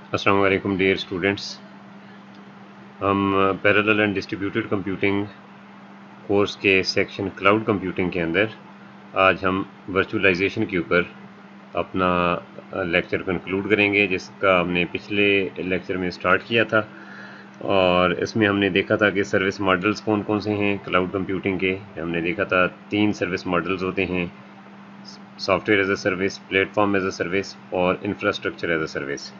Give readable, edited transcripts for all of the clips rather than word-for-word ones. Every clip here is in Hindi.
अस्सलाम वालेकुम डियर स्टूडेंट्स। हम parallel and distributed computing course के सेक्शन क्लाउड कंप्यूटिंग के अंदर आज हम वर्चुअलाइजेशन के ऊपर अपना लेक्चर कंक्लूड करेंगे, जिसका हमने पिछले लेक्चर में स्टार्ट किया था। और इसमें हमने देखा था कि सर्विस मॉडल्स कौन कौन से हैं क्लाउड कंप्यूटिंग के। हमने देखा था 3 सर्विस मॉडल्स होते हैं: software as a service, platform as a service और इंफ्रास्ट्रक्चर एज ए सर्विस।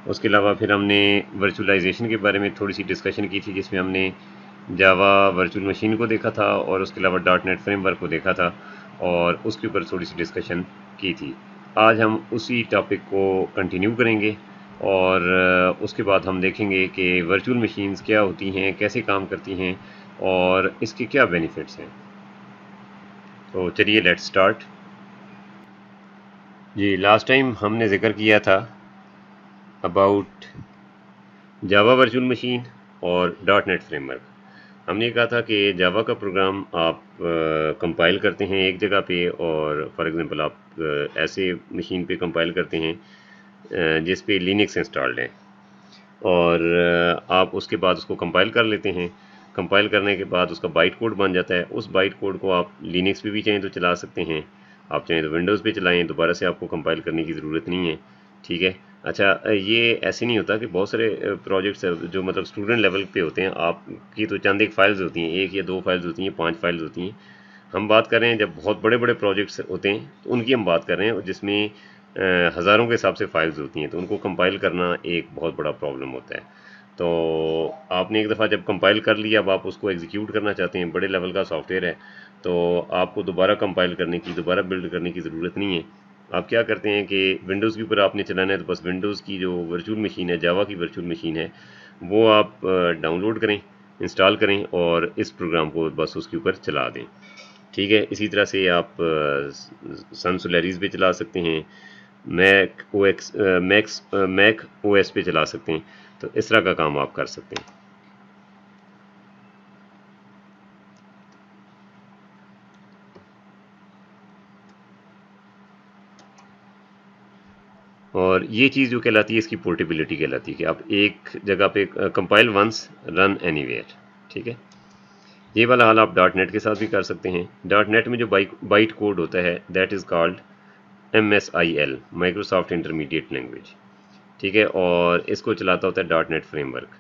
उसके अलावा फिर हमने वर्चुअलाइजेशन के बारे में थोड़ी सी डिस्कशन की थी, जिसमें हमने जावा वर्चुअल मशीन को देखा था और उसके अलावा डॉट नेट फ्रेमवर्क को देखा था और उसके ऊपर थोड़ी सी डिस्कशन की थी। आज हम उसी टॉपिक को कंटिन्यू करेंगे और उसके बाद हम देखेंगे कि वर्चुअल मशीन्स क्या होती हैं, कैसे काम करती हैं और इसके क्या बेनिफिट्स हैं। तो चलिए लेट्स स्टार्ट। जी, लास्ट टाइम हमने जिक्र किया था अबाउट जावा वर्चुअल मशीन और डॉट नेट फ्रेमवर्क। हमने कहा था कि जावा का प्रोग्राम आप कंपाइल करते हैं एक जगह पे, और फॉर एग्जांपल आप ऐसे मशीन पे कंपाइल करते हैं जिस पे लिनक्स इंस्टॉल्ड है, और आप उसके बाद उसको कंपाइल कर लेते हैं। कंपाइल करने के बाद उसका बाइट कोड बन जाता है। उस बाइट कोड को आप लिनक्स पे भी चाहें तो चला सकते हैं, आप चाहें तो विंडोज़ पे चलाएं, दोबारा से आपको कंपाइल करने की ज़रूरत नहीं है। ठीक है। अच्छा, ये ऐसे नहीं होता कि बहुत सारे प्रोजेक्ट्स जो मतलब स्टूडेंट लेवल पे होते हैं, आपकी तो चंद एक फाइल्स होती हैं, 1 या 2 फाइल्स होती हैं, 5 फाइल्स होती हैं। हम बात कर रहे हैं जब बहुत बड़े बड़े प्रोजेक्ट्स होते हैं तो उनकी हम बात कर रहे हैं, जिसमें हज़ारों के हिसाब से फाइल्स होती हैं, तो उनको कंपाइल करना एक बहुत बड़ा प्रॉब्लम होता है। तो आपने एक दफ़ा जब कंपाइल कर लिया, अब आप उसको एग्जीक्यूट करना चाहते हैं, बड़े लेवल का सॉफ्टवेयर है, तो आपको दोबारा कंपाइल करने की, दोबारा बिल्ड करने की ज़रूरत नहीं है। आप क्या करते हैं कि विंडोज़ के ऊपर आपने चलाना है, तो बस विंडोज़ की जो वर्चुअल मशीन है, जावा की वर्चुअल मशीन है, वो आप डाउनलोड करें, इंस्टॉल करें और इस प्रोग्राम को बस उसके ऊपर चला दें। ठीक है। इसी तरह से आप सन सोलैरिस पे चला सकते हैं, मैक ओ एस पे चला सकते हैं। तो इस तरह का काम आप कर सकते हैं। और ये चीज़ जो कहलाती है, इसकी पोर्टेबिलिटी कहलाती है कि आप एक जगह पे कंपाइल वंस रन एनीवेयर। ठीक है। ये वाला हाल आप डॉट नेट के साथ भी कर सकते हैं। डॉट नेट में जो बाइट कोड होता है, that is called MSIL, Microsoft intermediate language. ठीक है। और इसको चलाता होता है डॉट नेट फ्रेमवर्क।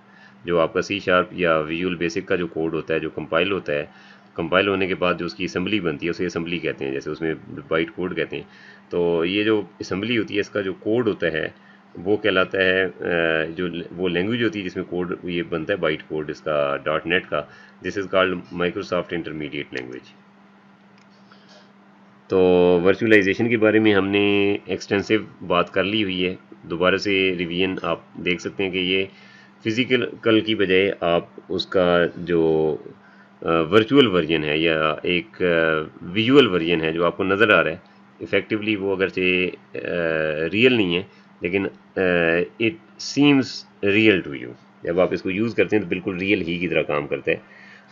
जो आपका सी शार्प या विजुअल बेसिक का जो कोड होता है, जो कंपाइल होता है, कंपाइल होने के बाद जो उसकी असम्बली बनती है, उसे असम्बली कहते हैं, जैसे उसमें बाइट कोड कहते हैं। तो ये जो असम्बली होती है, इसका जो कोड होता है वो कहलाता है जो वो लैंग्वेज होती है जिसमें कोड ये बनता है, बाइट कोड इसका डॉट नेट का, this is called Microsoft intermediate language. तो वर्चुअलाइजेशन के बारे में हमने एक्सटेंसिव बात कर ली हुई है। दोबारा से रिवीजन आप देख सकते हैं कि ये फिज़िकल कल की बजाय आप उसका जो वर्चुअल वर्जन है या एक विजुअल वर्जन है जो आपको नज़र आ रहा है, इफ़ेक्टिवली वो अगरचे रियल नहीं है, लेकिन it seems real to you. जब आप इसको यूज़ करते हैं तो बिल्कुल रियल ही की तरह काम करता है।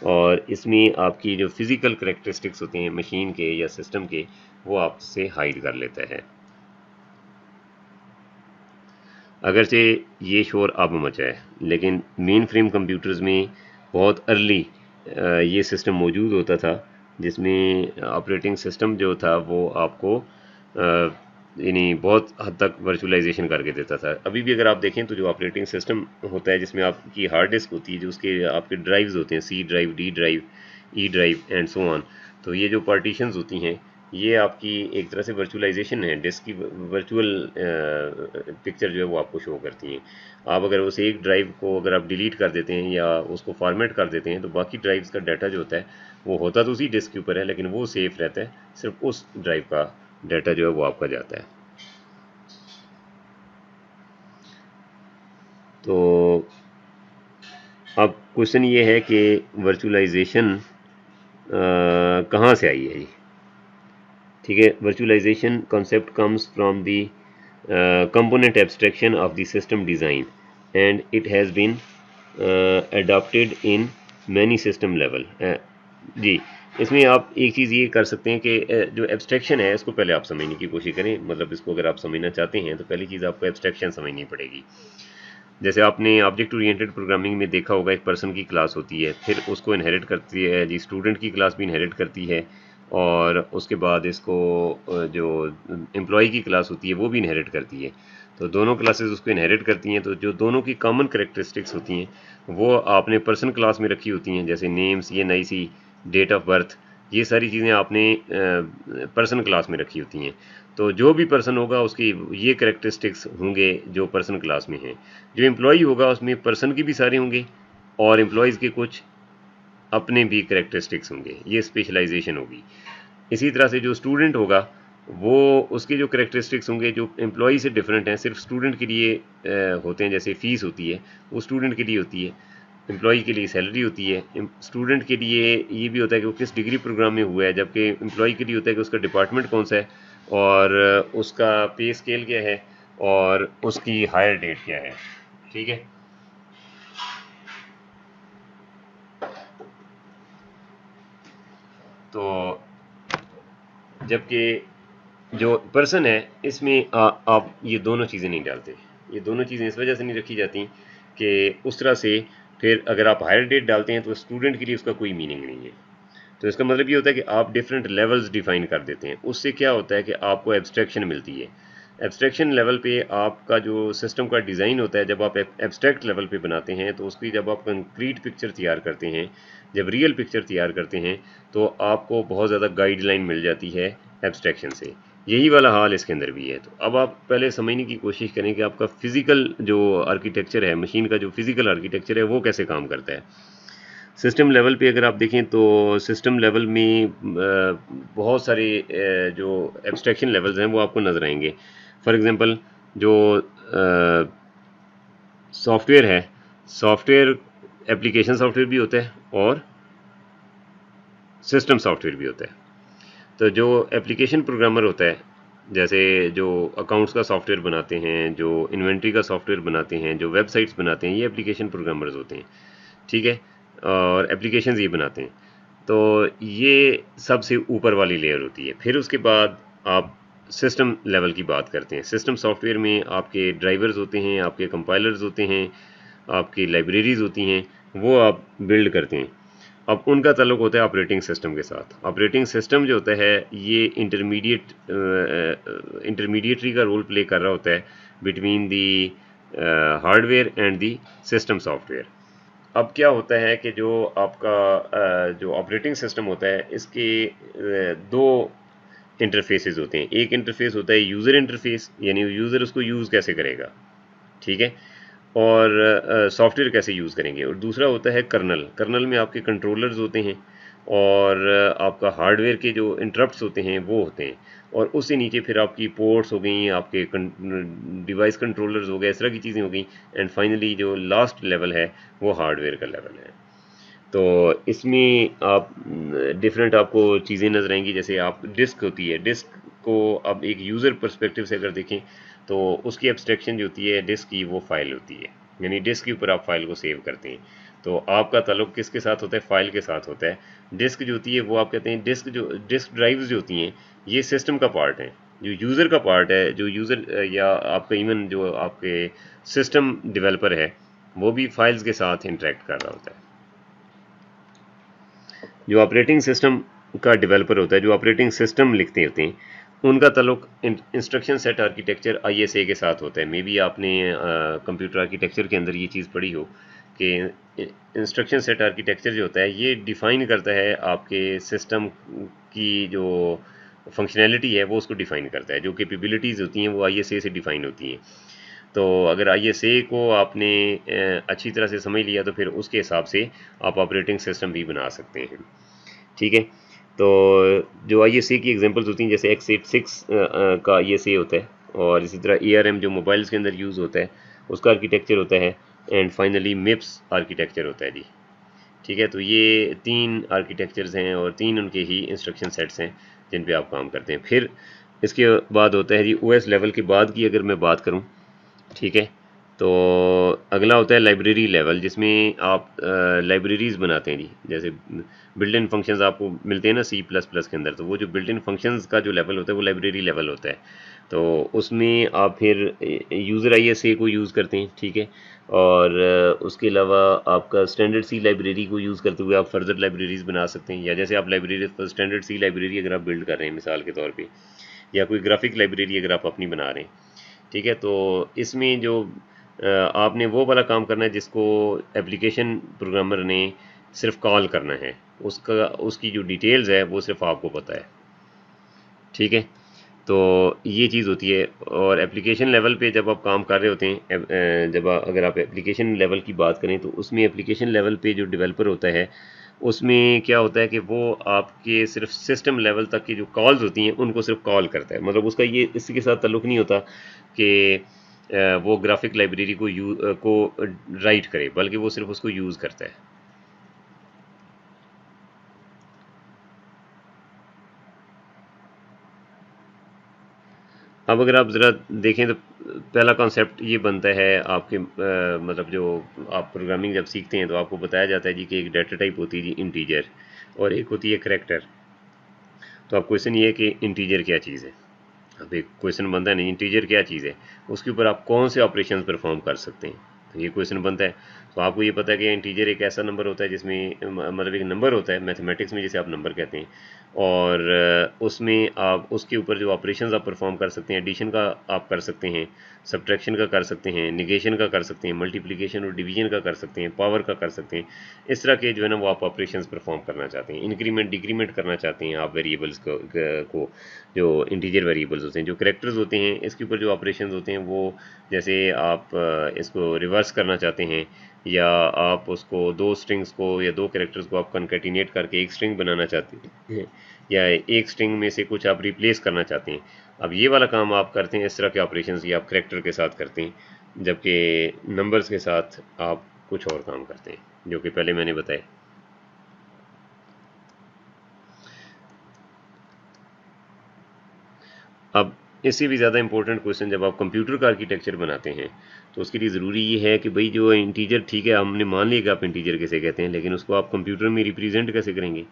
और इसमें आपकी जो फिज़िकल करेक्टरिस्टिक्स होती हैं मशीन के या सिस्टम के, वो आपसे हाइड कर लेता है। अगरचे ये शोर अब मचा है, लेकिन मेन फ्रेम कंप्यूटर्स में बहुत अर्ली ये सिस्टम मौजूद होता था, जिसमें ऑपरेटिंग सिस्टम जो था वो आपको यानी बहुत हद तक वर्चुअलाइजेशन करके देता था। अभी भी अगर आप देखें तो जो ऑपरेटिंग सिस्टम होता है, जिसमें आपकी हार्ड डिस्क होती है, जो उसके आपके ड्राइव्स होते हैं, C drive, D drive, E drive and so on, तो ये जो पार्टीशंस होती हैं, ये आपकी एक तरह से वर्चुअलाइजेशन है। डिस्क की वर्चुअल पिक्चर जो है वो आपको शो करती हैं। आप अगर उस एक ड्राइव को अगर आप डिलीट कर देते हैं या उसको फॉर्मेट कर देते हैं, तो बाकी ड्राइव्स का डाटा जो होता है वो होता तो उसी डिस्क के ऊपर है, लेकिन वो सेफ रहता है, सिर्फ उस ड्राइव का डाटा जो है वो आपका जाता है। तो अब क्वेश्चन ये है कि वर्चुअलाइजेशन कहाँ से आई है जी। ठीक है। Virtualization concept comes from the component abstraction of the system design, and it has been adopted in many system level। जी, इसमें आप एक चीज़ ये कर सकते हैं कि जो एब्स्ट्रैक्शन है इसको पहले आप समझने की कोशिश करें। मतलब इसको अगर आप समझना चाहते हैं तो पहली चीज़ आपको एब्स्ट्रैक्शन समझनी पड़ेगी। जैसे आपने ऑब्जेक्ट ओरिएंटेड प्रोग्रामिंग में देखा होगा, एक पर्सन की क्लास होती है, फिर उसको इनहेरिट करती है जी, स्टूडेंट की क्लास भी इनहेरिट करती है, और उसके बाद इसको जो एम्प्लॉय की क्लास होती है वो भी इनहेरिट करती है। तो दोनों क्लासेस उसको इनहेरिट करती हैं। तो जो दोनों की कॉमन करेक्टरिस्टिक्स होती हैं वो आपने पर्सन क्लास में रखी होती हैं, जैसे नेम्स, ये नई सी डेट ऑफ बर्थ, ये सारी चीज़ें आपने पर्सन क्लास में रखी होती हैं। तो जो भी पर्सन होगा उसकी ये करेक्टरिस्टिक्स होंगे जो पर्सन क्लास में हैं। जो एम्प्लॉय होगा उसमें पर्सन की भी सारे होंगे और एम्प्लॉयज़ के कुछ अपने भी करेक्टरिस्टिक्स होंगे, ये स्पेशलाइजेशन होगी। इसी तरह से जो स्टूडेंट होगा वो उसके जो करेक्टरिस्टिक्स होंगे जो एम्प्लॉय से डिफरेंट हैं, सिर्फ स्टूडेंट के लिए होते हैं। जैसे फ़ीस होती है वो स्टूडेंट के लिए होती है, एम्प्लॉय के लिए सैलरी होती है। स्टूडेंट के लिए ये भी होता है कि वो किस डिग्री प्रोग्राम में हुआ है, जबकि एम्प्लॉय के लिए होता है कि उसका डिपार्टमेंट कौन सा है और उसका पे स्केल क्या है और उसकी हायर डेट क्या है। ठीक है, तो जबकि जो पर्सन है इसमें आप ये दोनों चीज़ें नहीं डालते। ये दोनों चीज़ें इस वजह से नहीं रखी जाती कि उस तरह से फिर अगर आप हायर डेट डालते हैं तो स्टूडेंट के लिए उसका कोई मीनिंग नहीं है। तो इसका मतलब ये होता है कि आप डिफरेंट लेवल्स डिफाइन कर देते हैं। उससे क्या होता है कि आपको एब्स्ट्रैक्शन मिलती है। एब्स्ट्रैक्शन लेवल पे आपका जो सिस्टम का डिज़ाइन होता है, जब आप एब्स्ट्रैक्ट लेवल पे बनाते हैं तो उसकी जब आप कंक्रीट पिक्चर तैयार करते हैं, जब रियल पिक्चर तैयार करते हैं, तो आपको बहुत ज़्यादा गाइडलाइन मिल जाती है एब्स्ट्रैक्शन से। यही वाला हाल इसके अंदर भी है। तो अब आप पहले समझने की कोशिश करें कि आपका फिज़िकल जो आर्किटेक्चर है, मशीन का जो फिज़िकल आर्किटेक्चर है वो कैसे काम करता है। सिस्टम लेवल पे अगर आप देखें तो सिस्टम लेवल में बहुत सारे जो एब्स्ट्रैक्शन लेवल्स हैं वो आपको नज़र आएंगे। फॉर एग्जांपल जो सॉफ्टवेयर है, सॉफ्टवेयर एप्लीकेशन सॉफ्टवेयर भी होता है और सिस्टम सॉफ्टवेयर भी होता है। तो जो एप्लीकेशन प्रोग्रामर होता है, जैसे जो अकाउंट्स का सॉफ्टवेयर बनाते हैं, जो इन्वेंट्री का सॉफ्टवेयर बनाते हैं, जो वेबसाइट्स बनाते हैं, ये एप्लीकेशन प्रोग्रामर्स होते हैं। ठीक है, और एप्लीकेशंस ये बनाते हैं। तो ये सबसे ऊपर वाली लेयर होती है। फिर उसके बाद आप सिस्टम लेवल की बात करते हैं। सिस्टम सॉफ्टवेयर में आपके ड्राइवर्स होते हैं, आपके कंपाइलर्स होते हैं, आपकी लाइब्रेरीज होती हैं, वो आप बिल्ड करते हैं। अब उनका ताल्लुक होता है ऑपरेटिंग सिस्टम के साथ। ऑपरेटिंग सिस्टम जो होता है ये इंटरमीडिएटरी का रोल प्ले कर रहा होता है between the hardware and the system software. अब क्या होता है कि जो आपका जो ऑपरेटिंग सिस्टम होता है इसके दो इंटरफेसेस होते हैं। एक इंटरफेस होता है यूज़र इंटरफेस, यानी यूज़र उसको यूज़ कैसे करेगा, ठीक है, और सॉफ्टवेयर कैसे यूज़ करेंगे। और दूसरा होता है कर्नल। कर्नल में आपके कंट्रोलर्स होते हैं और आपका हार्डवेयर के जो इंटरप्ट्स होते हैं वो होते हैं, और उससे नीचे फिर आपकी पोर्ट्स हो गई, आपके डिवाइस कंट्रोलर्स हो गए, इस तरह की चीज़ें हो गई, एंड फाइनली जो लास्ट लेवल है वो हार्डवेयर का लेवल है। तो इसमें आप डिफरेंट आपको चीज़ें नज़र आएंगी। जैसे आप डिस्क होती है, डिस्क को अब एक यूज़र पर्सपेक्टिव से अगर देखें तो उसकी एब्स्ट्रैक्शन जो होती है डिस्क की, वो फाइल होती है, यानी डिस्क के ऊपर आप फाइल को सेव करते हैं। तो आपका ताल्लुक किसके साथ होता है, फाइल के साथ होता है। डिस्क जो होती है वो आप कहते हैं डिस्क ड्राइव्स जो होती हैं ये सिस्टम का पार्ट है। जो यूज़र का पार्ट है, जो यूज़र या आपका इवन जो आपके सिस्टम डेवलपर है वो भी फाइल्स के साथ इंटरेक्ट कर रहा होता है। जो ऑपरेटिंग सिस्टम का डेवलपर होता है, जो ऑपरेटिंग सिस्टम लिखते होते हैं, उनका ताल्लुक इंस्ट्रक्शन सेट आर्किटेक्चर ISA के साथ होता है। मे बी आपने कंप्यूटर आर्किटेक्चर के अंदर ये चीज़ पढ़ी हो कि इंस्ट्रक्शन सेट आर्किटेक्चर जो होता है ये डिफ़ाइन करता है आपके सिस्टम की जो फंक्शनैलिटी है वो उसको डिफ़ाइन करता है। जो कैपेबिलिटीज़ होती हैं वो ISA से डिफ़ाइन होती हैं। तो अगर ISA को आपने अच्छी तरह से समझ लिया तो फिर उसके हिसाब से आप ऑपरेटिंग सिस्टम भी बना सकते हैं। ठीक है, तो जो ISA की एग्जांपल्स होती हैं जैसे x86 का ISA होता है, और इसी तरह ARM जो मोबाइल्स के अंदर यूज़ होता है उसका आर्किटेक्चर होता है, एंड फाइनली MIPS आर्किटेक्चर होता है जी। ठीक है, तो ये 3 आर्किटेक्चर्स हैं और 3 उनके ही इंस्ट्रक्शन सेट्स हैं जिन पे आप काम करते हैं। फिर इसके बाद होता है जी OS लेवल के बाद की अगर मैं बात करूँ, ठीक है, तो अगला होता है लाइब्रेरी लेवल, जिसमें आप लाइब्रेरीज़ बनाते हैं जी। जैसे बिल्ट इन फंक्शंस आपको मिलते हैं ना C++ के अंदर, तो वो जो बिल्ट इन फंक्शंस का जो लेवल होता है वो लाइब्रेरी लेवल होता है। तो उसमें आप फिर यूज़र ISA को यूज़ करते हैं, ठीक है। और उसके अलावा आपका स्टैंडर्ड सी लाइब्रेरी को यूज़ करते हुए आप फर्दर लाइब्रेरीज़ बना सकते हैं, या जैसे आप लाइब्रेरी स्टैंडर्ड सी लाइब्रेरी अगर आप बिल्ड कर रहे हैं मिसाल के तौर पे, या कोई ग्राफिक लाइब्रेरी अगर आप अपनी बना रहे हैं, ठीक है। तो इसमें जो आपने वो वाला काम करना है जिसको एप्लीकेशन प्रोग्रामर ने सिर्फ कॉल करना है, उसका उसकी जो डिटेल्स है वो सिर्फ आपको पता है, ठीक है। तो ये चीज़ होती है। और एप्लीकेशन लेवल पे जब आप काम कर रहे होते हैं, अगर आप एप्लीकेशन लेवल की बात करें तो उसमें एप्लीकेशन लेवल पे जो डेवलपर होता है उसमें क्या होता है कि वो आपके सिर्फ सिस्टम लेवल तक की जो कॉल्स होती हैं उनको सिर्फ कॉल करता है, मतलब उसका ये इसके साथ ताल्लुक़ नहीं होता कि वो ग्राफिक लाइब्रेरी को राइट करे, बल्कि वो सिर्फ उसको यूज़ करता है। अब अगर आप ज़रा देखें तो पहला कॉन्सेप्ट ये बनता है आपके मतलब जो आप प्रोग्रामिंग जब सीखते हैं तो आपको बताया जाता है जी कि एक डाटा टाइप होती है जी इंटीजर, और एक होती है करैक्टर। तो अब क्वेश्चन ये है कि इंटीजर क्या चीज़ है। अब एक क्वेश्चन बनता है ना, इंटीजर क्या चीज़ है, उसके ऊपर आप कौन से ऑपरेशन परफॉर्म कर सकते हैं, तो ये क्वेश्चन बनता है। तो आपको ये पता है कि इंटीजर एक ऐसा नंबर होता है जिसमें मतलब एक नंबर होता है मैथमेटिक्स में जिसे आप नंबर कहते हैं, और उसमें आप उसके ऊपर जो ऑपरेशंस आप परफॉर्म कर सकते हैं, एडिशन का आप कर सकते हैं, सब्ट्रैक्शन का कर सकते हैं, निगेशन का कर सकते हैं, मल्टीप्लिकेशन और डिवीजन का कर सकते हैं, पावर का कर सकते हैं। इस तरह के जो है ना वो आप ऑपरेशंस परफॉर्म करना चाहते हैं, इंक्रीमेंट डिक्रीमेंट करना चाहते हैं आप वेरिएबल्स को जो इंटीजर वेरिएबल्स होते हैं। जो कैरेक्टर्स होते हैं इसके ऊपर जो ऑपरेशंस होते हैं वो जैसे आप इसको रिवर्स करना चाहते हैं, या आप उसको दो स्ट्रिंग्स को या दो कैरेक्टर्स को आप कनकैटिनेट करके एक स्ट्रिंग बनाना चाहते हैं, या एक स्ट्रिंग में से कुछ आप रिप्लेस करना चाहते हैं। अब ये वाला काम आप करते हैं, इस तरह के ऑपरेशंस ये आप कैरेक्टर के साथ करते हैं, जबकि नंबर्स के साथ आप कुछ और काम करते हैं जो कि पहले मैंने बताया। अब इससे भी ज़्यादा इंपॉर्टेंट क्वेश्चन, जब आप कंप्यूटर का आर्किटेक्चर बनाते हैं तो उसके लिए ज़रूरी ये है कि भाई जो इंटीजर, ठीक है हमने मान लिया कि आप इंटीजर कैसे कहते हैं, लेकिन उसको आप कंप्यूटर में रिप्रेजेंट कैसे करेंगे।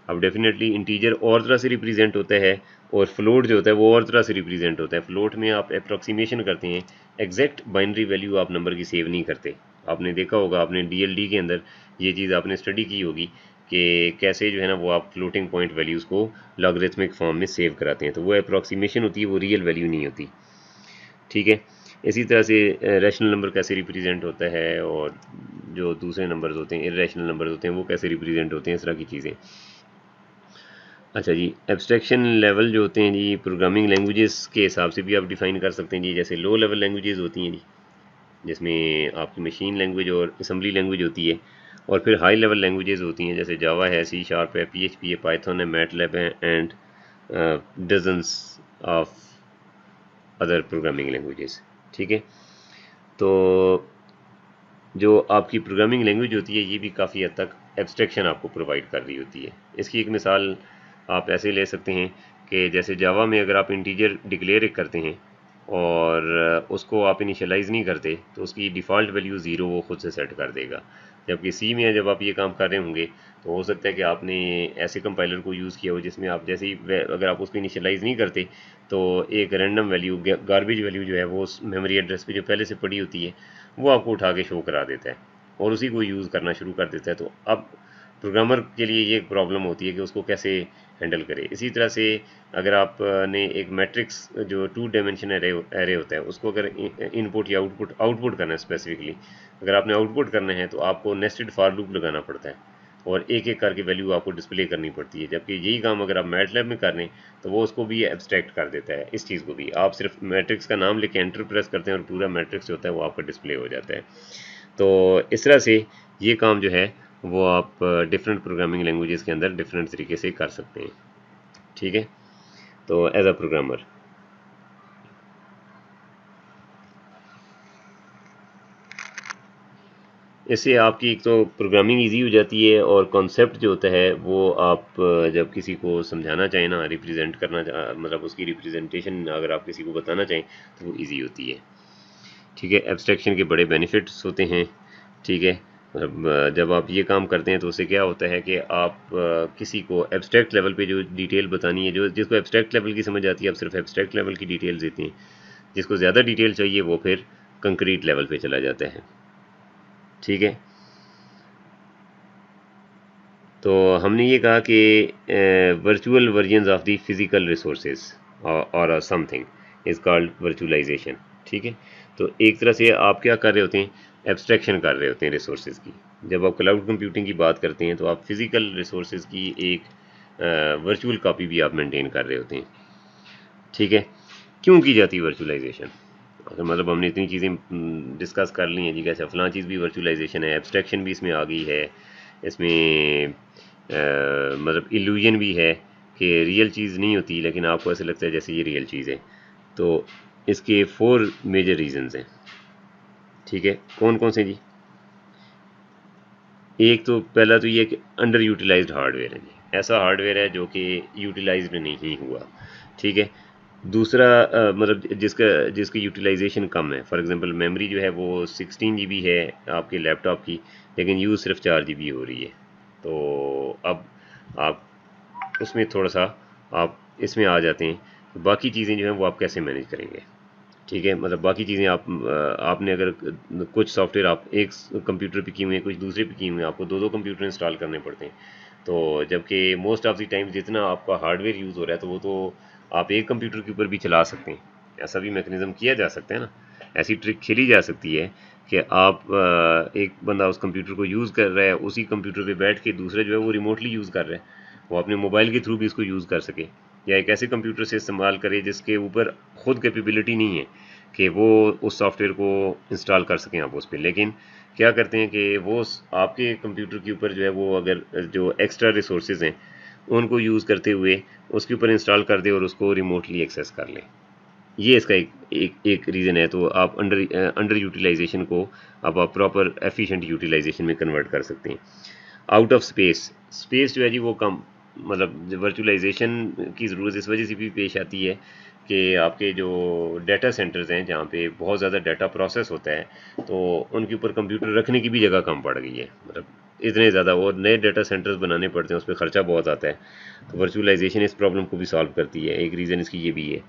अब डेफिनेटली इंटीजर और तरह से रिप्रेजेंट होता है, और फ्लोट जो होता है वो और तरह से रिप्रेजेंट होता है। फ्लोट में आप अप्रॉक्सीमेशन करते हैं, एग्जैक्ट बाइनरी वैल्यू आप नंबर की सेव नहीं करते। आपने देखा होगा, आपने DLD के अंदर ये चीज़ आपने स्टडी की होगी कि कैसे जो है ना वो आप फ्लोटिंग पॉइंट वैल्यूज़ को लॉगरिथमिक फॉर्म में सेव कराते हैं। तो वो अप्रॉक्सीमेशन होती है, वो रियल वैल्यू नहीं होती, ठीक है। इसी तरह से रैशनल नंबर कैसे रिप्रेजेंट होता है, और जो दूसरे नंबर्स होते हैं इरेशनल नंबर्स होते हैं वो कैसे रिप्रेजेंट होते हैं, इस तरह की चीज़ें। अच्छा जी, एब्स्ट्रैक्शन लेवल जो होते हैं जी प्रोग्रामिंग लैंग्वेजेस के हिसाब से भी आप डिफ़ाइन कर सकते हैं जी। जैसे लो लेवल लैंग्वेजेस होती हैं जी, जिसमें आपकी मशीन लैंग्वेज और असम्बली लैंग्वेज होती है, और फिर हाई लेवल लैंग्वेजेस होती हैं जैसे जावा है, C# है, PHP है, पाइथन है, मैटलैब है, and dozens of other programming languages, ठीक है। तो जो आपकी प्रोग्रामिंग लैंग्वेज होती है ये भी काफ़ी हद तक एब्स्ट्रैक्शन आपको प्रोवाइड कर रही होती है। इसकी एक मिसाल आप ऐसे ले सकते हैं कि जैसे जावा में अगर आप इंटीजर डिक्लेयर करते हैं और उसको आप इनिशियलाइज़ नहीं करते तो उसकी डिफ़ॉल्ट वैल्यू 0 वो खुद से सेट कर देगा। जबकि सी में जब आप ये काम कर रहे होंगे तो हो सकता है कि आपने ऐसे कंपाइलर को यूज़ किया हो जिसमें आप जैसे ही अगर आप उसको इनिशियलाइज़ नहीं करते तो एक रैंडम वैल्यू, गार्बेज वैल्यू जो है वो उस मेमोरी एड्रेस पे जो पहले से पड़ी होती है वो आपको उठा के शो करा देता है और उसी को यूज़ करना शुरू कर देता है। तो अब प्रोग्रामर के लिए ये एक प्रॉब्लम होती है कि उसको कैसे हैंडल करे। इसी तरह से अगर आपने एक मैट्रिक्स जो 2 डायमेंशन एरे होता है उसको अगर इनपुट या आउटपुट करना है स्पेसिफिकली, अगर आपने आउटपुट करना है तो आपको नेस्टेड फॉर लूप लगाना पड़ता है और एक एक करके वैल्यू आपको डिस्प्ले करनी पड़ती है। जबकि यही काम अगर आप मैटलैब में कर लें तो वो उसको भी एब्स्ट्रैक्ट कर देता है। इस चीज़ को भी आप सिर्फ मैट्रिक्स का नाम लेके एंटर प्रेस करते हैं और पूरा मैट्रिक्स जो होता है वो आपका डिस्प्ले हो जाता है। तो इस तरह से ये काम जो है वो आप डिफरेंट प्रोग्रामिंग लैंग्वेजेस के अंदर डिफरेंट तरीके से कर सकते हैं, ठीक है। तो एज अ प्रोग्रामर इससे आपकी एक तो प्रोग्रामिंग इजी हो जाती है और कॉन्सेप्ट जो होता है वो आप जब किसी को समझाना चाहें ना, रिप्रेजेंट करना मतलब उसकी रिप्रेजेंटेशन अगर आप किसी को बताना चाहें तो वो इजी होती है, ठीक है। एब्स्ट्रैक्शन के बड़े बेनिफिट्स होते हैं, ठीक है। मतलब जब आप ये काम करते हैं तो उससे क्या होता है कि आप किसी को एब्स्ट्रैक्ट लेवल पे जो डिटेल बतानी है, जो जिसको एब्स्ट्रैक्ट लेवल की समझ आती है, आप सिर्फ एब्स्ट्रैक्ट लेवल की डिटेल्स देते हैं। जिसको ज़्यादा डिटेल चाहिए वो फिर कंक्रीट लेवल पे चला जाता है। ठीक है, तो हमने ये कहा कि virtual versions of the physical resources और समथिंग इज़ कॉल्ड वर्चुअलाइजेशन। ठीक है, तो एक तरह से आप क्या कर रहे होते हैं, एब्स्ट्रैक्शन कर रहे होते हैं रिसोर्सेज की। जब आप क्लाउड कंप्यूटिंग की बात करते हैं तो आप फिजिकल रिसोर्सेज की एक वर्चुअल कॉपी भी आप मेंटेन कर रहे होते हैं। ठीक है, क्यों की जाती है वर्चुअलाइजेशन? मतलब हमने इतनी चीज़ें डिस्कस कर ली हैं जी, कैसे फलां चीज़ भी वर्चुअलाइजेशन है, एब्स्ट्रैक्शन भी इसमें आ गई है, इसमें मतलब इल्यूजन भी है कि रियल चीज़ नहीं होती लेकिन आपको ऐसे लगता है जैसे ये रियल चीज़ है। तो इसके 4 मेजर रीजंस हैं। ठीक है, कौन कौन से जी? एक तो पहला तो ये कि अंडर यूटिलाइज्ड हार्डवेयर है जी, ऐसा हार्डवेयर है जो कि यूटिलाइज्ड नहीं हुआ। ठीक है, दूसरा मतलब जिसका जिसकी यूटिलाइजेशन कम है। फॉर एग्जांपल मेमोरी जो है वो 16 GB है आपके लैपटॉप की, लेकिन यूज़ सिर्फ 4 GB हो रही है। तो अब आप उसमें थोड़ा सा आप इसमें आ जाते हैं, तो बाकी चीज़ें जो हैं वो आप कैसे मैनेज करेंगे? ठीक है, मतलब बाकी चीज़ें आप आपने अगर कुछ सॉफ्टवेयर आप एक कंप्यूटर पे किए हुए हैं, कुछ दूसरे पे किए हुए हैं, आपको दो दो कंप्यूटर इंस्टॉल करने पड़ते हैं। तो जबकि मोस्ट ऑफ द टाइम जितना आपका हार्डवेयर यूज़ हो रहा है तो वो तो आप एक कंप्यूटर के ऊपर भी चला सकते हैं। ऐसा भी मैकेनिज्म किया जा सकता है ना, ऐसी ट्रिक खेली जा सकती है कि आप एक बंदा उस कंप्यूटर को यूज़ कर रहा है, उसी कंप्यूटर पे बैठ के दूसरा जो है वो रिमोटली यूज़ कर रहा है, वो अपने मोबाइल के थ्रू भी इसको यूज़ कर सके, या एक ऐसे कंप्यूटर से इस्तेमाल करे जिसके ऊपर खुद कैपेबिलिटी नहीं है कि वो उस सॉफ्टवेयर को इंस्टॉल कर सकें आप उस पर। लेकिन क्या करते हैं कि वो आपके कंप्यूटर के ऊपर जो है वो अगर जो एक्स्ट्रा रिसोर्सेज हैं उनको यूज़ करते हुए उसके ऊपर इंस्टॉल कर दे और उसको रिमोटली एक्सेस कर लें। ये इसका एक रीज़न है। तो आप अंडर यूटिलाइजेशन को अब आप प्रॉपर एफिशिएंट यूटिलाइजेशन में कन्वर्ट कर सकते हैं। आउट ऑफ स्पेस, स्पेस जो है जी वो कम, मतलब वर्चुअलाइजेशन की ज़रूरत इस वजह से भी पेश आती है कि आपके जो डाटा सेंटर्स हैं जहाँ पे बहुत ज़्यादा डाटा प्रोसेस होता है, तो उनके ऊपर कंप्यूटर रखने की भी जगह कम पड़ गई है। मतलब इतने ज़्यादा और नए डाटा सेंटर्स बनाने पड़ते हैं, उस पर खर्चा बहुत आता है। तो वर्चुअलाइजेशन इस प्रॉब्लम को भी सॉल्व करती है, एक रीज़न इसकी ये भी है।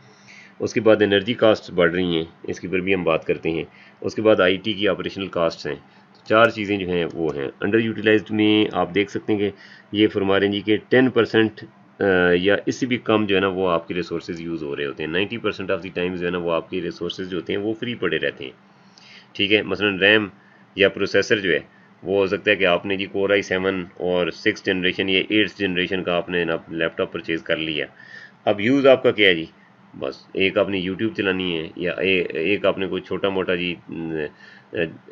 उसके बाद एनर्जी कास्ट बढ़ रही हैं, इसके ऊपर भी हम बात करते हैं। उसके बाद आईटी की ऑपरेशनल कास्ट हैं। तो 4 चीज़ें जो हैं वो हैं। अंडर यूटिलाइज्ड में आप देख सकते हैं कि ये फरमा रहे हैं जी कि 10% या इससे भी कम जो है ना वो आपके रिसोर्सेज यूज़ हो रहे होते हैं। 90% ऑफ द टाइम्स जो है ना वो आपके रिसोर्सेज जो होते हैं वो फ्री पड़े रहते हैं। ठीक है, मसलन रैम या प्रोसेसर जो है वो हो सकता है कि आपने जी कोर i7 और 6th जनरेशन या 8th जनरेशन का आपने ना लैपटॉप परचेज़ कर लिया। अब यूज़ आपका क्या है जी? बस एक आपने यूट्यूब चलानी है, या एक आपने कोई छोटा मोटा जी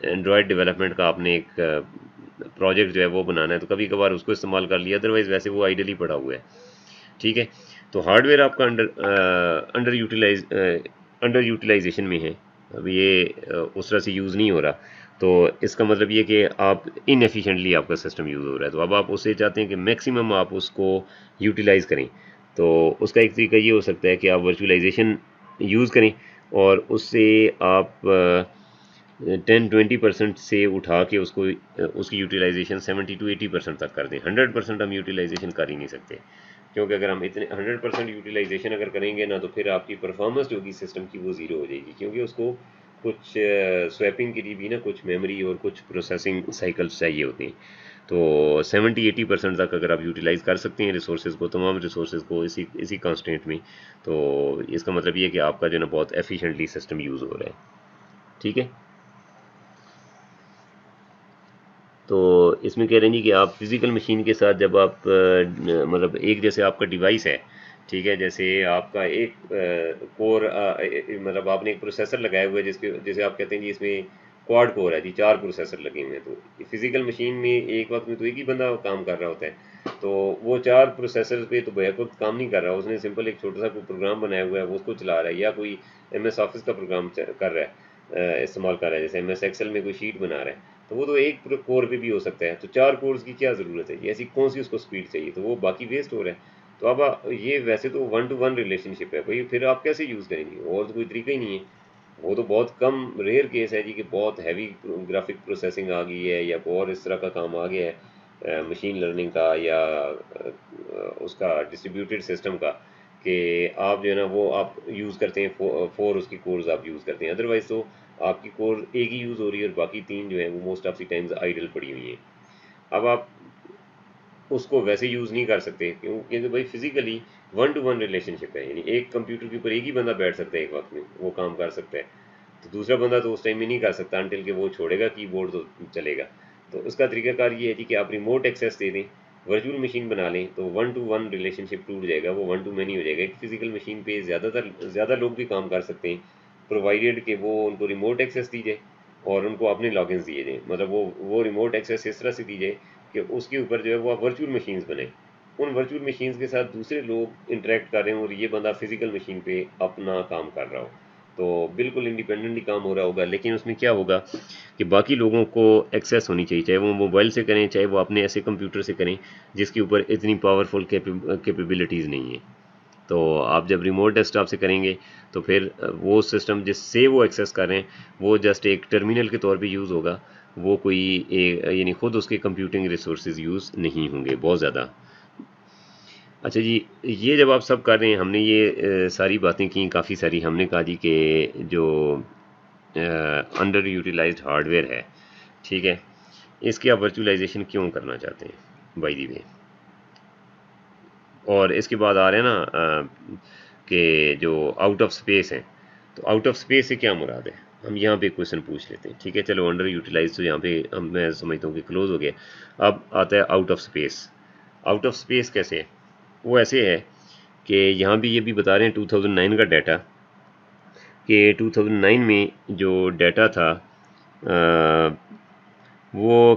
एंड्रॉयड डेवलपमेंट का आपने एक प्रोजेक्ट जो है वो बनाना है, तो कभी कभार उसको इस्तेमाल कर लिया, अदरवाइज वैसे वो आइडली पड़ा हुआ है। ठीक है, तो हार्डवेयर आपका अंडर यूटिलाइजेशन में है। अब ये उस तरह से यूज़ नहीं हो रहा, तो इसका मतलब ये कि आप इनएफिशिएंटली आपका सिस्टम यूज़ हो रहा है। तो अब आप उससे चाहते हैं कि मैक्सिमम आप उसको यूटिलाइज़ करें। तो उसका एक तरीका ये हो सकता है कि आप वर्चुअलाइजेशन यूज़ करें और उससे आप 10-20% से उठा के उसको उसकी यूटिलाइजेशन 70-80% तक कर दें। 100% हम यूटिलाइजेशन कर ही नहीं सकते, क्योंकि अगर हम इतने 100% यूटिलाइजेशन अगर करेंगे ना तो फिर आपकी परफॉर्मेंस जो होगी सिस्टम की वो ज़ीरो हो जाएगी, क्योंकि उसको कुछ स्वैपिंग के लिए भी ना कुछ मेमोरी और कुछ प्रोसेसिंग साइकिल्स चाहिए होते हैं। तो 70-80% तक अगर आप यूटिलाइज़ कर सकते हैं रिसोर्सेज को, तमाम रिसोर्सेज को इसी इसी कंस्ट्रेंट में, तो इसका मतलब ये है कि आपका जो है ना बहुत एफिशिएंटली सिस्टम यूज़ हो रहा है। ठीक है, तो इसमें कह रहे हैं जी कि आप फिज़िकल मशीन के साथ जब आप मतलब एक जैसे आपका डिवाइस है, ठीक है, जैसे आपका एक कोर मतलब आपने एक प्रोसेसर लगाया हुआ है जिसके जैसे आप कहते हैं जी इसमें क्वाड कोर है जी, 4 प्रोसेसर लगे हुए हैं। तो फिज़िकल मशीन में एक वक्त में तो एक ही बंदा काम कर रहा होता है, तो वो 4 प्रोसेसर पे तो बैक वक्त काम नहीं कर रहा, उसने सिंपल एक छोटा सा कोई प्रोग्राम बनाया हुआ है वो उसको चला रहा है, या कोई MS ऑफिस का प्रोग्राम कर रहा है, इस्तेमाल कर रहा है, जैसे MS एक्सेल में कोई शीट बना रहा है, तो वो तो एक कोर पे भी हो सकता है। तो 4 कोर्स की क्या ज़रूरत है, ऐसी कौन सी उसको स्पीड चाहिए, तो वो बाकी वेस्ट हो रहा है। तो अब ये वैसे तो 1 to 1 रिलेशनशिप है भाई, फिर आप कैसे यूज़ करेंगे, और तो कोई तरीका ही नहीं है। वो तो बहुत कम रेयर केस है जी कि बहुत हैवी ग्राफिक प्रोसेसिंग आ गई है या कोई और इस तरह का काम आ गया है मशीन लर्निंग का या उसका डिस्ट्रीब्यूटेड सिस्टम का, कि आप जो है ना वो आप यूज़ करते हैं, फोर उसकी कोर्स आप यूज़ करते हैं, अदरवाइज तो आपकी कोर एक ही यूज़ हो रही है और बाकी तीन जो है वो most of the times idle पड़ी हुई हैं। अब आप उसको वैसे यूज़ नहीं कर सकते क्योंकि भाई physically one two one relationship है, यानी एक कंप्यूटर के ऊपर एक ही बंदा बैठ सकता है एक वक्त में, वो काम कर सकता है, तो दूसरा बंदा तो उस टाइम में नहीं कर सकता अनटिल कि वो छोड़ेगा कीबोर्ड तो चलेगा। तो उसका तरीकाकार ये है जी कि आप रिमोट एक्सेस दे दें, वर्चुअल मशीन बना लें, तो वन टू वन रिलेशनशिप टूट जाएगा, वो वन टू मैनी हो जाएगा। एक फिजिकल मशीन पे ज़्यादा लोग भी काम कर सकते हैं, प्रोवाइडेड कि वो उनको रिमोट एक्सेस दी जाए और उनको अपने लॉगिन्स दिए जाएँ, मतलब वो रिमोट एक्सेस इस तरह से दी जाए कि उसके ऊपर जो है वो आप वर्चुअल मशीन्स बनाएं, उन वर्चुअल मशीन्स के साथ दूसरे लोग इंटरेक्ट कर रहे हैं और ये बंदा फिजिकल मशीन पे अपना काम कर रहा हो, तो बिल्कुल इंडिपेंडेंटली काम हो रहा होगा। लेकिन उसमें क्या होगा कि बाकी लोगों को एक्सेस होनी चाहिए, चाहे वो मोबाइल से करें चाहे वो अपने ऐसे कंप्यूटर से करें जिसके ऊपर इतनी पावरफुल कैपेबिलिटीज़ नहीं है। तो आप जब रिमोट डेस्कटॉप से करेंगे तो फिर वो सिस्टम जिससे वो एक्सेस कर रहे हैं वो जस्ट एक टर्मिनल के तौर पे यूज़ होगा, वो कोई यानी खुद उसके कंप्यूटिंग रिसोर्सेज यूज़ नहीं होंगे बहुत ज़्यादा। अच्छा जी, ये जब आप सब कर रहे हैं, हमने ये सारी बातें की, काफ़ी सारी हमने कहा जी कि जो अंडर यूटिलाइज्ड हार्डवेयर है, ठीक है, इसकी आप वर्चुअलाइजेशन क्यों करना चाहते हैं बाय द वे। और इसके बाद आ रहे हैं ना कि जो आउट ऑफ स्पेस हैं, तो आउट ऑफ स्पेस से क्या मुराद है, हम यहाँ पे क्वेश्चन पूछ लेते हैं। ठीक है, चलो अंडर यूटिलाइज तो यहाँ पे मैं समझता हूँ कि क्लोज हो गया। अब आता है out of space. Out of space कैसे है? वो ऐसे है कि यहाँ भी ये भी बता रहे हैं 2009 का डाटा, कि 2009 में जो डाटा था वो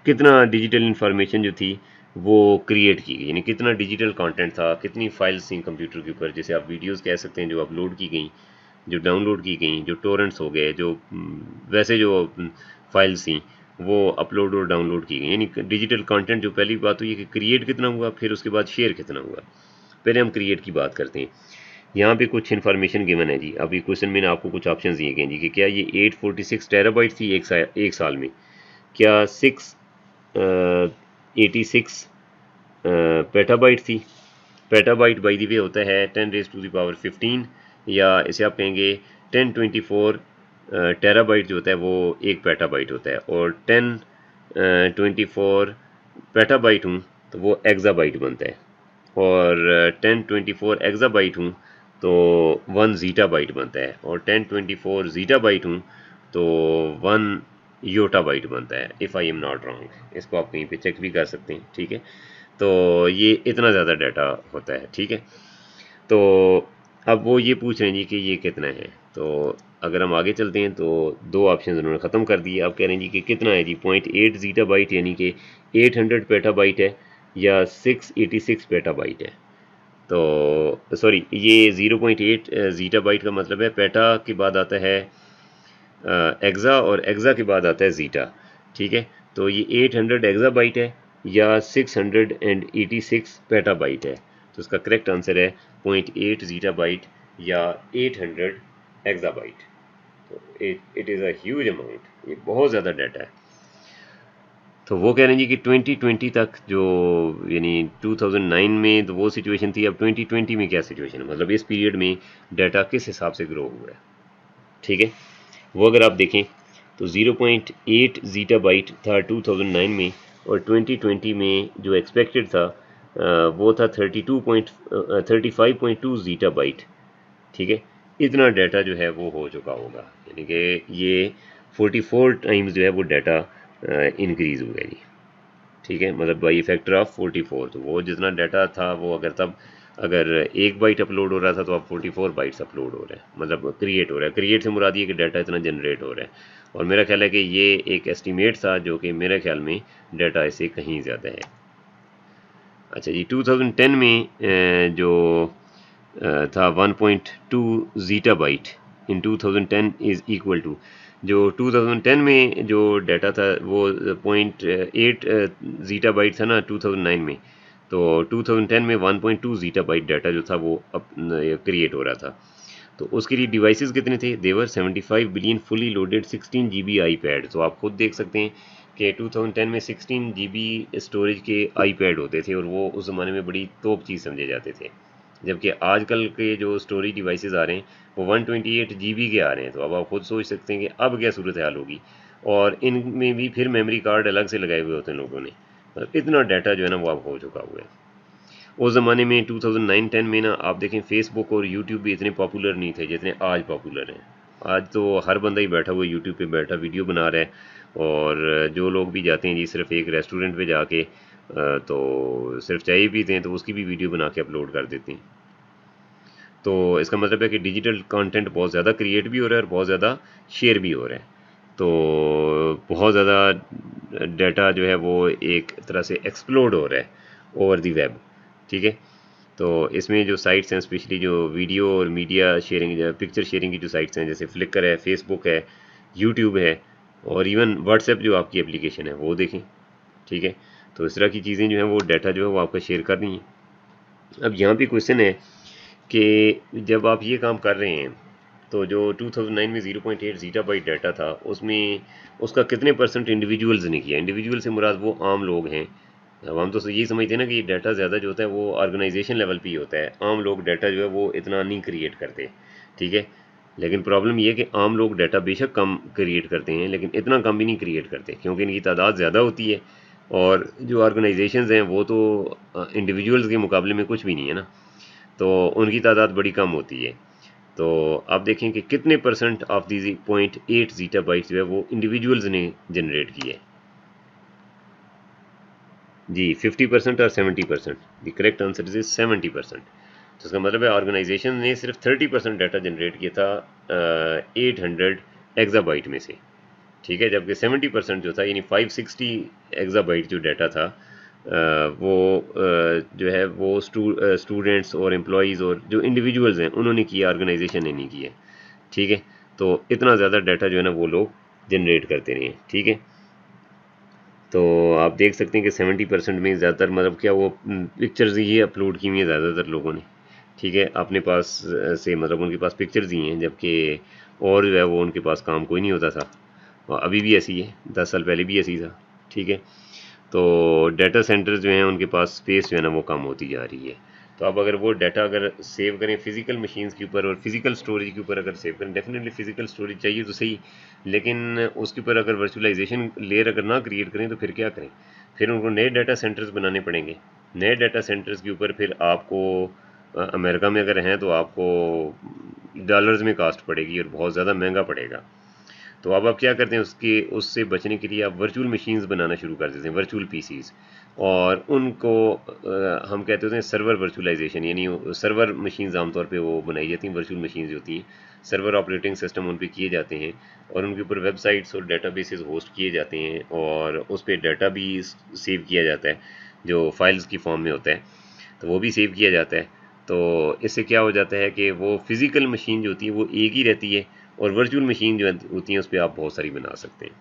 कितना डिजिटल इंफॉर्मेशन जो थी वो क्रिएट की गई, यानी कितना डिजिटल कंटेंट था, कितनी फाइल्स थी कंप्यूटर के ऊपर, जैसे आप वीडियोस कह सकते हैं जो अपलोड की गई, जो डाउनलोड की गई, जो टोरेंट्स हो गए, जो वैसे जो फाइल्स थी वो अपलोड और डाउनलोड की गई, यानी डिजिटल कंटेंट। जो पहली बात तो ये कि क्रिएट कितना हुआ, फिर उसके बाद शेयर कितना हुआ। पहले हम क्रिएट की बात करते हैं। यहाँ पे कुछ इन्फॉर्मेशन गिवन है जी। अभी क्वेश्चन में आपको कुछ ऑप्शन दिए गए जी कि क्या ये 846 टेराबाइट थी एक साल में, क्या 686 पेटाबाइट थी। पेटाबाइट बाई द वे होता है 10⁻15, या इसे आप कहेंगे 1024 टेराबाइट जो होता है वो एक पेटाबाइट होता है, और 1024 पेटाबाइट हूँ तो वो एक्साबाइट बनता है, और 1024 एक्साबाइट हूँ तो 1 ज़ीटाबाइट बनता है, और 1024 ज़ीटाबाइट हूँ तो 1 योटाबाइट बनता है, if I am not wrong. इसको आप कहीं पे चेक भी कर सकते हैं। ठीक है, तो ये इतना ज़्यादा डाटा होता है। ठीक है, तो अब वो ये पूछ रहे हैं जी कि ये कितना है। तो अगर हम आगे चलते हैं तो दो ऑप्शन उन्होंने ख़त्म कर दिए। अब कह रहे हैं जी कि कितना है जी, 0.8 ज़ीटाबाइट यानी कि 800 पेटाबाइट है, या 686 पेटाबाइट है। तो सॉरी, ये 0.8 ज़ीटाबाइट का मतलब है, पेटा के बाद आता है एक्सा, और एक्सा के बाद आता है ज़ीटा। ठीक है, तो ये 800 एक्साबाइट है या 686 पेटाबाइट है। तो इसका करेक्ट आंसर है 0.8 ज़ीटाबाइट या 800 एक्साबाइट। तो it is a huge amount, ये बहुत ज़्यादा डाटा है। तो वो कह रहे हैं जी कि 2020 तक जो, यानी 2009 में तो वो सिचुएशन थी, अब 2020 में क्या सिचुएशन है, मतलब इस पीरियड में डाटा किस हिसाब से ग्रो हुआ है। ठीक है, वो अगर आप देखें तो 0.8 ज़ीटाबाइट था 2009 में, और 2020 में जो एक्सपेक्टेड था वो था 35.2 ज़ीटाबाइट। ठीक है, इतना डाटा जो है वो हो चुका होगा, यानी कि ये 44 टाइम्स जो है वो डाटा इंक्रीज़ हो गया जी। ठीक है, मतलब बाई फैक्टर ऑफ 44। तो वो जितना डाटा था वो अगर 1 बाइट अपलोड हो रहा था तो अब 44 बाइट्स अपलोड हो रहे हैं, मतलब क्रिएट हो रहा है। क्रिएट से मुराद ये कि डाटा इतना जनरेट हो रहा है, और मेरा ख्याल है कि ये एक एस्टीमेट था जो कि मेरे ख्याल में डाटा इससे कहीं ज़्यादा है। अच्छा जी, 2010 में जो था 1.2 ज़ीटाबाइट इन 2010 इज़ इक्वल टू, जो 2010 में जो डाटा था वो 0.8 ज़ीटाबाइट था ना 2009 में, तो 2010 में 1.2 ज़ीटाबाइट डाटा जो था वो क्रिएट हो रहा था। तो उसके लिए डिवाइसेस कितने थे? देवर 75 billion fully loaded 16 GB iPad. तो आप खुद देख सकते हैं कि 2010 में 16 GB स्टोरेज के आईपैड होते थे और वो उस ज़माने में बड़ी तोप चीज़ समझे जाते थे, जबकि आजकल के जो स्टोरेज डिवाइसेस आ रहे हैं वो 128 GB के आ रहे हैं। तो अब आप खुद सोच सकते हैं कि अब क्या सूरत हाल होगी, और इनमें भी फिर मेमोरी कार्ड अलग से लगाए हुए होते हैं लोगों ने। मतलब इतना डाटा जो है ना वो अब हो चुका हुआ है। उस ज़माने में 2009-10 में ना आप देखें फेसबुक और यूट्यूब भी इतने पॉपुलर नहीं थे जितने आज पॉपुलर हैं। आज तो हर बंदा ही बैठा हुआ यूट्यूब पे बैठा वीडियो बना रहा है, और जो लोग भी जाते हैं जी सिर्फ एक रेस्टोरेंट पे जाके तो सिर्फ चाय पीते हैं तो उसकी भी वीडियो बना के अपलोड कर देते हैं। तो इसका मतलब है कि डिजिटल कंटेंट बहुत ज़्यादा क्रिएट भी हो रहा है और बहुत ज़्यादा शेयर भी हो रहा है। तो बहुत ज़्यादा डाटा जो है वो एक तरह से एक्सप्लोड हो रहा है ओवर दी वेब, ठीक है। तो इसमें जो साइट्स हैं, स्पेशली जो वीडियो और मीडिया शेयरिंग, पिक्चर शेयरिंग की जो साइट्स हैं, जैसे फ्लिकर है, फेसबुक है, यूट्यूब है, और इवन व्हाट्सएप जो आपकी एप्लीकेशन है वो देखें, ठीक है। तो इस तरह की चीज़ें जो हैं वो डाटा जो है वो आपका शेयर कर रही हैं। अब यहाँ पे क्वेश्चन है कि जब आप ये काम कर रहे हैं तो जो 2009 में 0.8 जीटाबाइट डाटा था उसमें उसका कितने % इंडिविजुअल्स ने किया? इंडिविजुअल से मुराद वो आम लोग हैं। अब हम तो ये समझते हैं ना कि डाटा ज़्यादा जो होता है वो ऑर्गेनाइजेशन लेवल पे ही होता है, आम लोग डाटा जो है वो इतना नहीं क्रिएट करते, ठीक है। लेकिन प्रॉब्लम ये है कि आम लोग डाटा बेशक कम क्रिएट करते हैं लेकिन इतना कम भी नहीं क्रिएट करते, क्योंकि इनकी तादाद ज़्यादा होती है, और जो ऑर्गेनाइजेशंस हैं वो तो इंडिविजुअल्स के मुकाबले में कुछ भी नहीं है ना, तो उनकी तादाद बड़ी कम होती है। तो आप देखें कि कितने % ऑफ दी 0.8 जीटाबाइट जो है वो इंडिविजुअल्स ने जनरेट की है जी, 50% और 70%। The correct answer is 70%। तो इसका मतलब है ऑर्गेनाइजेशन ने सिर्फ 30% डाटा जनरेट किया था 800 एक्साबाइट में से, ठीक है, जबकि 70% जो था यानी 560 एक्साबाइट जो डाटा था वो जो है वो स्टूडेंट्स और एम्प्लॉयज़ और जो इंडिविजुअल्स हैं उन्होंने किया, ऑर्गेनाइजेशन ने नहीं किया, ठीक है। तो इतना ज़्यादा डाटा जो है ना वो लोग जनरेट करते रहे हैं, ठीक है। तो आप देख सकते हैं कि 70% में ज़्यादातर मतलब क्या वो पिक्चर्स ही अपलोड की हुई हैं ज़्यादातर लोगों ने, ठीक है, अपने पास से, मतलब उनके पास पिक्चर्स ही हैं, जबकि और जो है वो उनके पास काम कोई नहीं होता था, और अभी भी ऐसी है, 10 साल पहले भी ऐसी था, ठीक है। तो डाटा सेंटर्स जो हैं उनके पास स्पेस जो है ना वो कम होती जा रही है। तो अब अगर वो डाटा अगर सेव करें फिजिकल मशीन्स के ऊपर और फिजिकल स्टोरेज के ऊपर अगर सेव करें, डेफिनेटली फिजिकल स्टोरेज चाहिए तो सही, लेकिन उसके ऊपर अगर वर्चुअलाइजेशन लेयर अगर ना क्रिएट करें तो फिर क्या करें? फिर उनको नए डाटा सेंटर्स बनाने पड़ेंगे। नए डाटा सेंटर्स के ऊपर फिर आपको अमेरिका में अगर हैं तो आपको डॉलर्स में कास्ट पड़ेगी और बहुत ज़्यादा महंगा पड़ेगा। तो अब आप क्या करते हैं, उससे बचने के लिए आप वर्चुअल मशीन्स बनाना शुरू कर देते हैं, वर्चुअल पीसीज, और उनको हम कहते होते हैं सर्वर वर्चुअलाइजेशन, यानी सर्वर मशीन्स आमतौर पे वो बनाई जाती हैं, वर्चुअल मशीन्स होती हैं, सर्वर ऑपरेटिंग सिस्टम उन पे किए जाते हैं, और उनके ऊपर वेबसाइट्स और डेटाबेसेस होस्ट किए जाते हैं, और उस पर डाटा भी सेव किया जाता है जो फाइल्स की फॉर्म में होता है, तो वो भी सेव किया जाता है। तो इससे क्या हो जाता है कि वो फिज़िकल मशीन जो होती है वो एक ही रहती है, और वर्चुअल मशीन जो होती हैं उस पर आप बहुत सारी बना सकते हैं।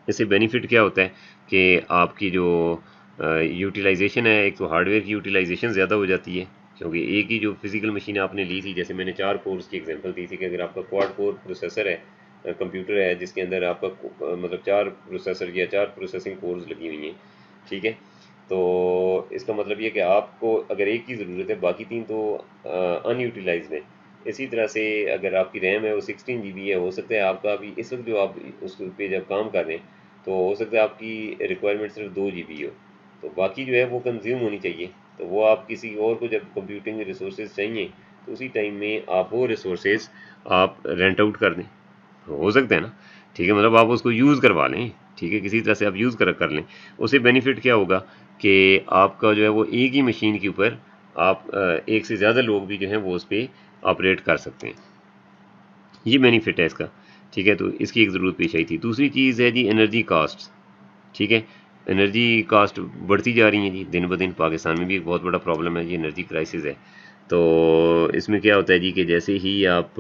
इससे बेनिफिट क्या होता है कि आपकी जो यूटिलाइजेशन है, एक तो हार्डवेयर की यूटिलाइजेशन ज़्यादा हो जाती है, क्योंकि एक ही जो फिजिकल मशीन आपने ली थी, जैसे मैंने 4 कोर्स की एग्जांपल दी थी कि अगर आपका क्वाड कोर प्रोसेसर है, कंप्यूटर है जिसके अंदर आपका मतलब 4 प्रोसेसर या 4 प्रोसेसिंग कोर्स लगी हुई हैं, ठीक है, तो इसका मतलब ये कि आपको अगर एक की ज़रूरत है, बाकी 3 तो अनयूटिलाइज्ड है। इसी तरह से अगर आपकी रैम है वो 16 GB है, हो सकता है आपका अभी इस वक्त जो आप उस पे जब काम कर रहे हैं तो हो सकता है आपकी रिक्वायरमेंट सिर्फ 2 GB हो, तो बाकी जो है वो कंज्यूम होनी चाहिए, तो वो आप किसी और को जब कंप्यूटिंग रिसोर्सेज चाहिए तो उसी टाइम में आप वो रिसोर्सेज आप रेंट आउट कर दें, हो सकता है ना, ठीक है, मतलब आप उसको यूज़ करवा लें, ठीक है, किसी तरह से आप यूज़ कर लें। उससे बेनिफिट क्या होगा कि आपका जो है वो एक ही मशीन के ऊपर आप एक से ज़्यादा लोग भी जो हैं वो उस पर ऑपरेट कर सकते हैं, ये बेनिफिट है इसका, ठीक है। तो इसकी एक ज़रूरत पेश आई थी। दूसरी चीज़ है जी एनर्जी कास्ट, ठीक है, एनर्जी कास्ट बढ़ती जा रही है जी दिन ब दिन, पाकिस्तान में भी एक बहुत बड़ा प्रॉब्लम है जी, एनर्जी क्राइसिस है। तो इसमें क्या होता है जी कि जैसे ही आप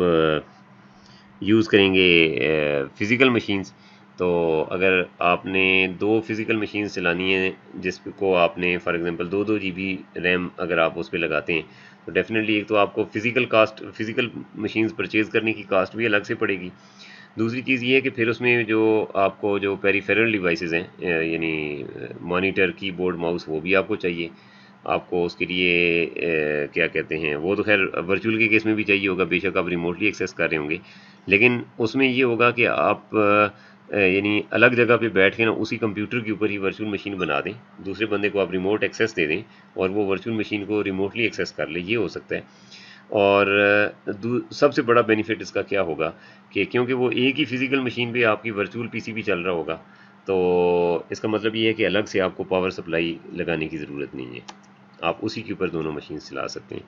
यूज़ करेंगे फ़िज़िकल मशीन्स, तो अगर आपने 2 फिज़िकल मशीन्स चलानी है जिसको आपने फॉर एग्जांपल 2-2 GB रैम अगर आप उस पे लगाते हैं तो डेफिनेटली एक तो आपको फिज़िकल मशीन्स परचेज़ करने की कास्ट भी अलग से पड़ेगी। दूसरी चीज़ ये है कि फिर उसमें जो आपको जो पेरिफेरल डिवाइसेस हैं यानी मॉनिटर, कीबोर्ड, माउस वो भी आपको चाहिए। आपको उसके लिए क्या कहते हैं, वो तो खैर वर्चुअल के केस में भी चाहिए होगा, बेशक आप रिमोटली एक्सेस कर रहे होंगे, लेकिन उसमें ये होगा कि आप यानी अलग जगह पे बैठ के ना उसी कंप्यूटर के ऊपर ही वर्चुअल मशीन बना दें, दूसरे बंदे को आप रिमोट एक्सेस दे दें और वो वर्चुअल मशीन को रिमोटली एक्सेस कर ले, ये हो सकता है। और सबसे बड़ा बेनिफिट इसका क्या होगा कि क्योंकि वो एक ही फिज़िकल मशीन पे आपकी वर्चुअल पीसी भी चल रहा होगा, तो इसका मतलब ये है कि अलग से आपको पावर सप्लाई लगाने की ज़रूरत नहीं है, आप उसी के ऊपर दोनों मशीन चला सकते हैं।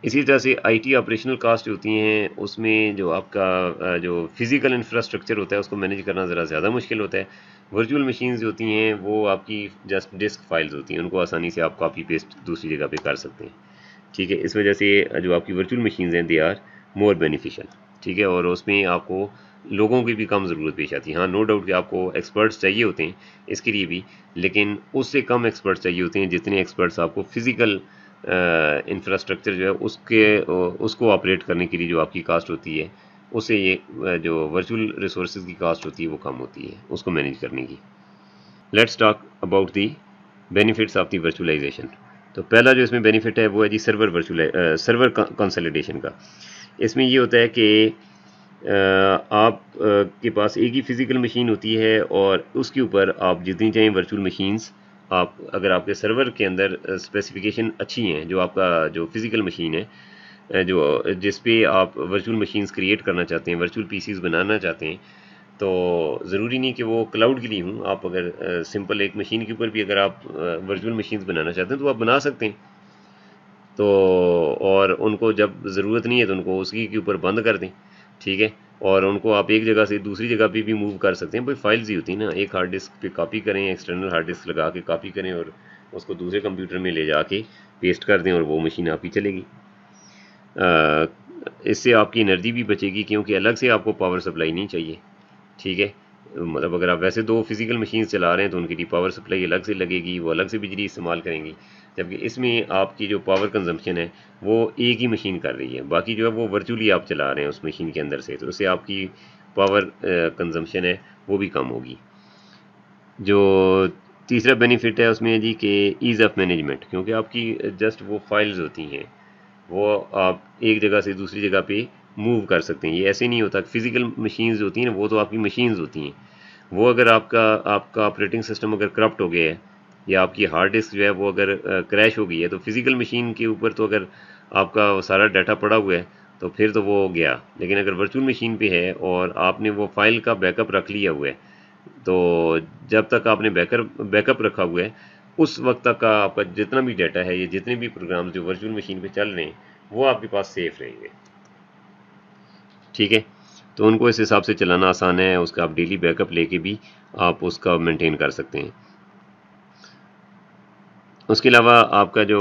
इसी तरह से आईटी ऑपरेशनल कास्ट होती हैं, उसमें जो आपका जो फिज़िकल इंफ्रास्ट्रक्चर होता है उसको मैनेज करना ज़रा ज़्यादा मुश्किल होता है। वर्चुअल मशीन्स जो होती हैं वो आपकी जस्ट डिस्क फाइल्स होती हैं, उनको आसानी से आप कॉपी पेस्ट दूसरी जगह पे कर सकते हैं। ठीक है, इस वजह से जो आपकी वर्चुअल मशीन्स हैं दे आर मोर बेनिफिशियल। ठीक है, और उसमें आपको लोगों की भी कम ज़रूरत पेश आती है। हाँ, नो डाउट कि आपको एक्सपर्ट्स चाहिए होते हैं इसके लिए भी, लेकिन उससे कम एक्सपर्ट्स चाहिए होते हैं जितने एक्सपर्ट्स आपको फिज़िकल इंफ्रास्ट्रक्चर जो है उसको ऑपरेट करने के लिए जो आपकी कास्ट होती है, उससे ये जो वर्चुअल रिसोर्सेज की कास्ट होती है वो कम होती है उसको मैनेज करने की। Let's talk about the benefits of the virtualization. तो पहला जो इसमें बेनिफिट है वो है जी सर्वर कंसोलिडेशन का। इसमें ये होता है कि आप के पास एक ही फिज़िकल मशीन होती है और उसके ऊपर आप जितनी चाहें वर्चुअल मशीन्स, आप अगर आपके सर्वर के अंदर स्पेसिफिकेशन अच्छी हैं, जो आपका जो फिज़िकल मशीन है जो जिस पे आप वर्चुअल मशीन्स क्रिएट करना चाहते हैं, वर्चुअल पीसीज बनाना चाहते हैं, तो ज़रूरी नहीं कि वो क्लाउड के लिए हूँ। आप अगर सिंपल एक मशीन के ऊपर भी अगर आप वर्चुअल मशीन्स बनाना चाहते हैं तो आप बना सकते हैं। तो और उनको जब ज़रूरत नहीं है तो उनको उसी के ऊपर बंद कर दें। ठीक है, और उनको आप एक जगह से दूसरी जगह पे भी मूव कर सकते हैं। भाई फाइल्स ही होती है ना, एक हार्ड डिस्क पे कॉपी करें, एक्सटर्नल हार्ड डिस्क लगा के कॉपी करें और उसको दूसरे कंप्यूटर में ले जाके पेस्ट कर दें और वो मशीन आपकी चलेगी। इससे आपकी एनर्जी भी बचेगी क्योंकि अलग से आपको पावर सप्लाई नहीं चाहिए। ठीक है, मतलब अगर आप वैसे 2 फिज़िकल मशीन चला रहे हैं तो उनके लिए पावर सप्लाई अलग से लगेगी, वो अलग से बिजली इस्तेमाल करेंगी, जबकि इसमें आपकी जो पावर कंजम्पशन है वो एक ही मशीन कर रही है, बाकी जो है वो वर्चुअली आप चला रहे हैं उस मशीन के अंदर से, तो उससे आपकी पावर कंजम्पशन है वो भी कम होगी। जो तीसरा बेनिफिट है उसमें है जी कि ईज़ ऑफ मैनेजमेंट, क्योंकि आपकी जस्ट वो फाइल्स होती हैं वो आप एक जगह से दूसरी जगह पे मूव कर सकते हैं। ये ऐसे नहीं होता, फिज़िकल मशीन्स होती हैं ना वो तो आपकी मशीन्स होती हैं, वो अगर आपका ऑपरेटिंग सिस्टम अगर करप्ट हो गया है या आपकी हार्ड डिस्क जो है वो अगर क्रैश हो गई है, तो फिज़िकल मशीन के ऊपर तो अगर आपका वो सारा डाटा पड़ा हुआ है तो फिर तो वो गया, लेकिन अगर वर्चुअल मशीन पे है और आपने वो फाइल का बैकअप रख लिया हुआ है, तो जब तक आपने बैकअप रखा हुआ है उस वक्त तक का आपका जितना भी डाटा है, ये जितने भी प्रोग्राम जो वर्चुअल मशीन पे चल रहे हैं वो आपके पास सेफ रहेंगे। ठीक है, तो उनको इस हिसाब से चलाना आसान है, उसका आप डेली बैकअप लेके भी आप उसका मेंटेन कर सकते हैं। उसके अलावा आपका जो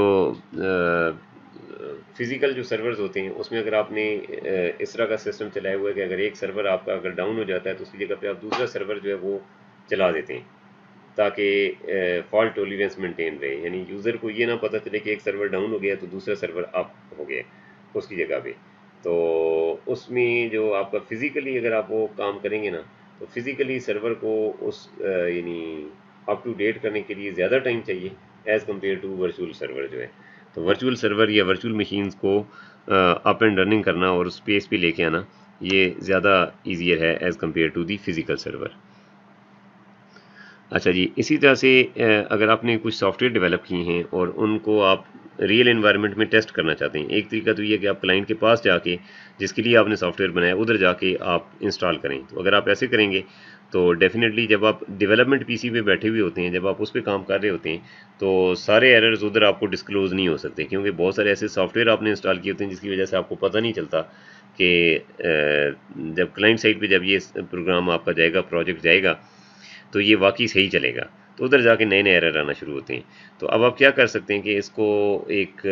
फिज़िकल जो सर्वर्स होते हैं उसमें अगर आपने इस तरह का सिस्टम चलाया हुआ है कि अगर एक सर्वर आपका अगर डाउन हो जाता है तो उसकी जगह पे आप दूसरा सर्वर जो है वो चला देते हैं ताकि फॉल्ट टॉलरेंस मेंटेन रहे, यानी यूज़र को ये ना पता चले कि एक सर्वर डाउन हो गया तो दूसरा सर्वर अप हो गया उसकी जगह पे। तो उसमें जो आपका फिज़िकली अगर आप वो काम करेंगे ना तो फिज़िकली सर्वर को उस यानी अप टू डेट करने के लिए ज़्यादा टाइम चाहिए as compare to virtual server जो है। तो वर्चुअल सर्वर या वर्चुअल मशीन्स को अप एंड रनिंग करना और स्पेस पे लेके आना ये ज़्यादा ईजियर है as compare to the physical server. अच्छा जी, इसी तरह से अगर आपने कुछ सॉफ्टवेयर डेवलप किए हैं और उनको आप रियल एनवायरनमेंट में टेस्ट करना चाहते हैं, एक तरीका तो ये है कि आप क्लाइंट के पास जाके जिसके लिए आपने सॉफ्टवेयर बनाया उधर जाके आप इंस्टॉल करें। तो अगर आप ऐसे करेंगे तो डेफिनेटली जब आप डेवलपमेंट पीसी पे बैठे हुए होते हैं, जब आप उस पर काम कर रहे होते हैं तो सारे एरर्स उधर आपको डिस्क्लोज नहीं हो सकते, क्योंकि बहुत सारे ऐसे सॉफ्टवेयर आपने इंस्टॉल किए होते हैं जिसकी वजह से आपको पता नहीं चलता कि जब क्लाइंट साइड पर जब ये प्रोग्राम आपका जाएगा, प्रोजेक्ट जाएगा, तो ये वाकई सही चलेगा। तो उधर जाके नए नए एरर आना शुरू होते हैं। तो अब आप क्या कर सकते हैं कि इसको एक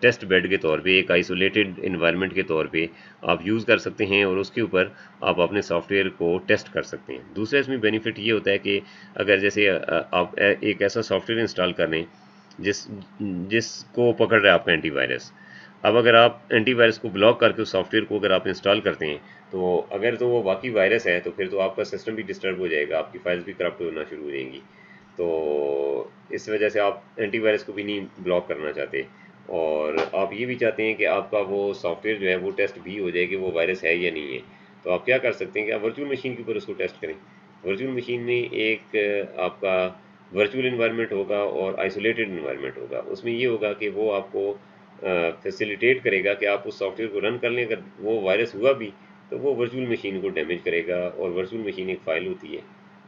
टेस्ट बेड के तौर पे, एक आइसोलेटेड इन्वायरमेंट के तौर पे आप यूज़ कर सकते हैं और उसके ऊपर आप अपने सॉफ्टवेयर को टेस्ट कर सकते हैं। दूसरा इसमें बेनिफिट ये होता है कि अगर जैसे आप एक ऐसा सॉफ्टवेयर इंस्टॉल कर लें जिसको पकड़ रहा है आपका एंटीवायरस। अब अगर आप एंटीवायरस को ब्लॉक करके उस सॉफ्टवेयर को अगर आप इंस्टॉल करते हैं, तो अगर तो वो वाकई वायरस है तो फिर तो आपका सिस्टम भी डिस्टर्ब हो जाएगा, आपकी फाइल्स भी करप्ट होना शुरू हो जाएंगी। तो इस वजह से आप एंटीवायरस को भी नहीं ब्लॉक करना चाहते, और आप ये भी चाहते हैं कि आपका वो सॉफ्टवेयर जो है वो टेस्ट भी हो जाए कि वो वायरस है या नहीं है। तो आप क्या कर सकते हैं कि आप वर्चुअल मशीन के ऊपर उसको टेस्ट करें। वर्चुअल मशीन में एक आपका वर्चुअल इन्वायरमेंट होगा और आइसोलेटेड इन्वायरमेंट होगा। उसमें ये होगा कि वो आपको फैसिलिटेट करेगा कि आप उस सॉफ्टवेयर को रन कर लें। अगर वो वायरस हुआ भी तो वो वर्चुअल मशीन को डैमेज करेगा, और वर्चुअल मशीन एक फ़ाइल होती है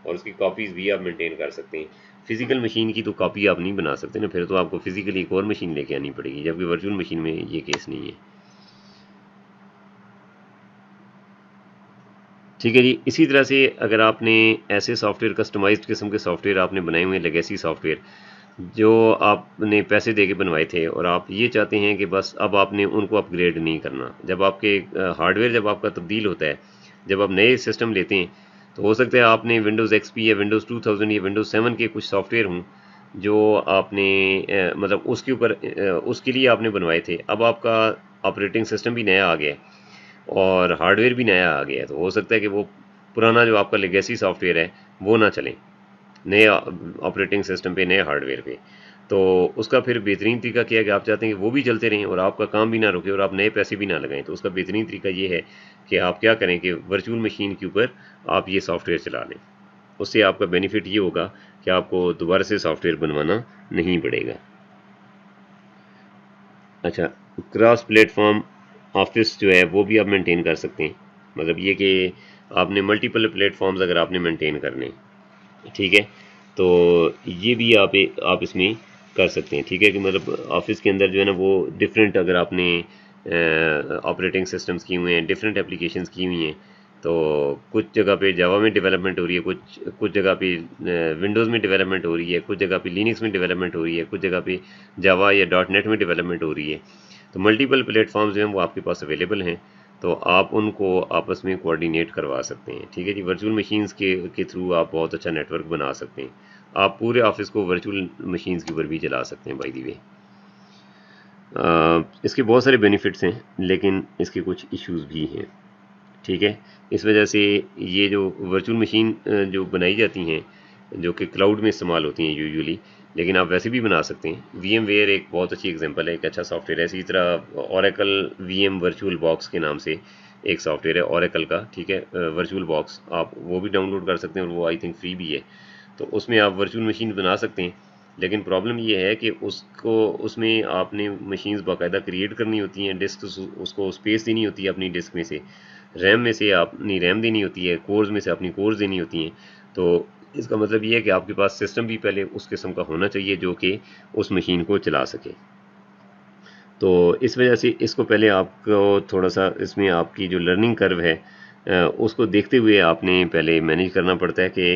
और उसकी कॉपीज़ भी आप मेंटेन कर सकते हैं। फिजिकल मशीन की तो कॉपी आप नहीं बना सकते ना, फिर तो आपको फिजिकली एक और मशीन लेके आनी पड़ेगी, जबकि वर्चुअल मशीन में ये केस नहीं है। ठीक है जी। इसी तरह से अगर आपने ऐसे सॉफ्टवेयर, कस्टमाइज्ड किस्म के सॉफ्टवेयर आपने बनाए हुए, लेगेसी सॉफ्टवेयर जो आपने पैसे दे के बनवाए थे, और आप ये चाहते हैं कि बस अब आपने उनको अपग्रेड नहीं करना। जब आपके हार्डवेयर जब आपका तब्दील होता है, जब आप नए सिस्टम लेते हैं, तो हो सकता है आपने विंडोज़ एक्सपी या विंडोज़ 2000 या विंडोज़ 7 के कुछ सॉफ्टवेयर हों जो आपने मतलब उसके ऊपर उसके लिए आपने बनवाए थे। अब आपका ऑपरेटिंग सिस्टम भी नया आ गया है और हार्डवेयर भी नया आ गया है, तो हो सकता है कि वो पुराना जो आपका लेगेसी सॉफ्टवेयर है वो ना चले नए ऑपरेटिंग सिस्टम पे, नए हार्डवेयर पे। तो उसका फिर बेहतरीन तरीका क्या है कि आप चाहते हैं कि वो भी चलते रहें और आपका काम भी ना रुके और आप नए पैसे भी ना लगाएं, तो उसका बेहतरीन तरीका ये है कि आप क्या करें कि वर्चुअल मशीन के ऊपर आप ये सॉफ्टवेयर चला लें। उससे आपका बेनिफिट ये होगा कि आपको दोबारा से सॉफ्टवेयर बनवाना नहीं पड़ेगा। अच्छा, क्रॉस प्लेटफॉर्म ऑफिस जो है वो भी आप मेंटेन कर सकते हैं। मतलब ये कि आपने मल्टीपल प्लेटफॉर्म्स अगर आपने मेंटेन करने, ठीक है, तो ये भी आप इसमें कर सकते हैं। ठीक है, कि मतलब ऑफिस के अंदर जो है ना वो डिफरेंट, अगर आपने ऑपरेटिंग सिस्टम्स की हुए हैं, डिफरेंट एप्लीकेशंस की हुई हैं, तो कुछ जगह पे जावा में डेवलपमेंट हो रही है, कुछ कुछ जगह पे विंडोज़ में डेवलपमेंट हो रही है, कुछ जगह पे लिनक्स में डेवलपमेंट हो रही है, कुछ जगह पे जावा या डॉट नेट में डेवलपमेंट हो रही है। तो मल्टीपल प्लेटफॉर्म्स जो हैं वो आपके पास अवेलेबल हैं, तो आप उनको आपस में कोऑर्डिनेट करवा सकते हैं। ठीक है जी। वर्चुअल मशीन्स के थ्रू आप बहुत अच्छा नेटवर्क बना सकते हैं। आप पूरे ऑफिस को वर्चुअल मशीन्स के ऊपर भी चला सकते हैं बाय द वे। इसके बहुत सारे बेनिफिट्स हैं, लेकिन इसके कुछ इश्यूज भी हैं। ठीक है, इस वजह से ये जो वर्चुअल मशीन जो बनाई जाती हैं, जो कि क्लाउड में इस्तेमाल होती हैं यूजुअली, लेकिन आप वैसे भी बना सकते हैं। वी एम वेयर एक बहुत अच्छी एग्जांपल है, एक अच्छा सॉफ्टवेयर है। इसी तरह Oracle VM VirtualBox के नाम से एक सॉफ्टवेयर है ओरेकल का। ठीक है, वर्चुअल बॉक्स आप वो भी डाउनलोड कर सकते हैं और वो आई थिंक फ्री भी है। तो उसमें आप वर्चुअल मशीन बना सकते हैं, लेकिन प्रॉब्लम ये है कि उसको उसमें आपने मशीन्स बाकायदा क्रिएट करनी होती हैं, डिस्क उसको स्पेस देनी होती है अपनी डिस्क में से, रैम में से अपनी रैम देनी होती है, कोर्स में से अपनी कोर्स देनी होती हैं। तो इसका मतलब ये है कि आपके पास सिस्टम भी पहले उस किस्म का होना चाहिए जो कि उस मशीन को चला सके। तो इस वजह से इसको पहले आपको थोड़ा सा इसमें आपकी जो लर्निंग कर्व है उसको देखते हुए आपने पहले मैनेज करना पड़ता है कि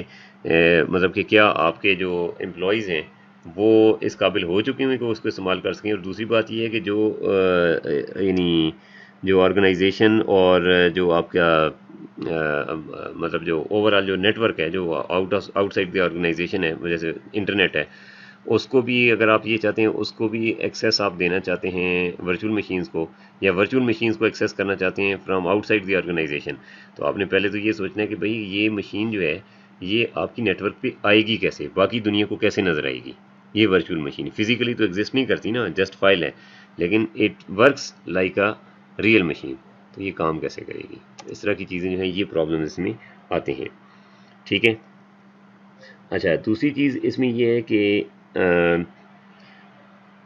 मतलब कि क्या आपके जो एम्प्लॉयज़ हैं वो इस काबिल हो चुके हैं कि वो उसको इस्तेमाल कर सकें। और दूसरी बात ये है कि जो यानी जो ऑर्गेनाइजेशन और जो आपका मतलब जो ओवरऑल जो नेटवर्क है, जो आउटसाइड द ऑर्गेनाइजेशन है, जैसे इंटरनेट है, उसको भी अगर आप ये चाहते हैं, उसको भी एक्सेस आप देना चाहते हैं वर्चुअल मशीन्स को, या वर्चुअल मशीन्स को एक्सेस करना चाहते हैं फ्रॉम आउटसाइड द ऑर्गेनाइजेशन, तो आपने पहले तो ये सोचना है कि भाई ये मशीन जो है ये आपकी नेटवर्क पे आएगी कैसे, बाकी दुनिया को कैसे नज़र आएगी। ये वर्चुअल मशीन फिजिकली तो एग्जिस्ट नहीं करती ना, जस्ट फाइल है, लेकिन it works like a real machine. तो ये काम कैसे करेगी, इस तरह की चीज़ें जो हैं, ये प्रॉब्लम इसमें आते हैं। ठीक है। अच्छा, दूसरी चीज़ इसमें यह है कि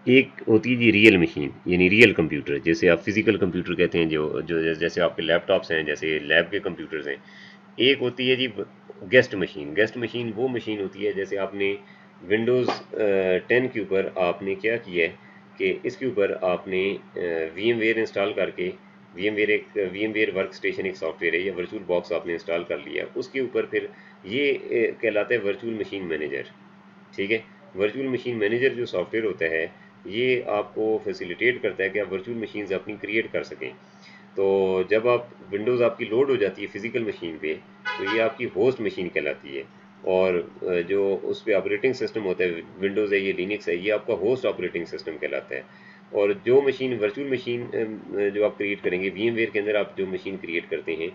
एक होती है जी रियल मशीन, यानी रियल कंप्यूटर, जैसे आप फिजिकल कंप्यूटर कहते हैं, जो जो जैसे आपके लैपटॉप्स हैं, जैसे लैब के कंप्यूटर्स हैं। एक होती है जी गेस्ट मशीन। गेस्ट मशीन वो मशीन होती है, जैसे आपने विंडोज़ 10 के ऊपर आपने क्या किया है कि इसके ऊपर आपने वी एम वेयर इंस्टॉल करके, VMware workstation एक सॉफ्टवेयर है या वर्चुअल बॉक्स आपने इंस्टॉल कर लिया, उसके ऊपर फिर ये कहलाता है वर्चुअल मशीन मैनेजर। ठीक है। वर्चुअल मशीन मैनेजर जो सॉफ्टवेयर होता है ये आपको फैसिलिटेट करता है कि आप वर्चुअल मशीन्स अपनी क्रिएट कर सकें। तो जब आप विंडोज़ आपकी लोड हो जाती है फिजिकल मशीन पे, तो ये आपकी होस्ट मशीन कहलाती है। और जो उस पे ऑपरेटिंग सिस्टम होता है, विंडोज़ है, ये लिनक्स है, ये आपका होस्ट ऑपरेटिंग सिस्टम कहलाता है। और जो मशीन वर्चुअल मशीन जो आप क्रिएट करेंगे VMware के अंदर, आप जो मशीन क्रिएट करते हैं,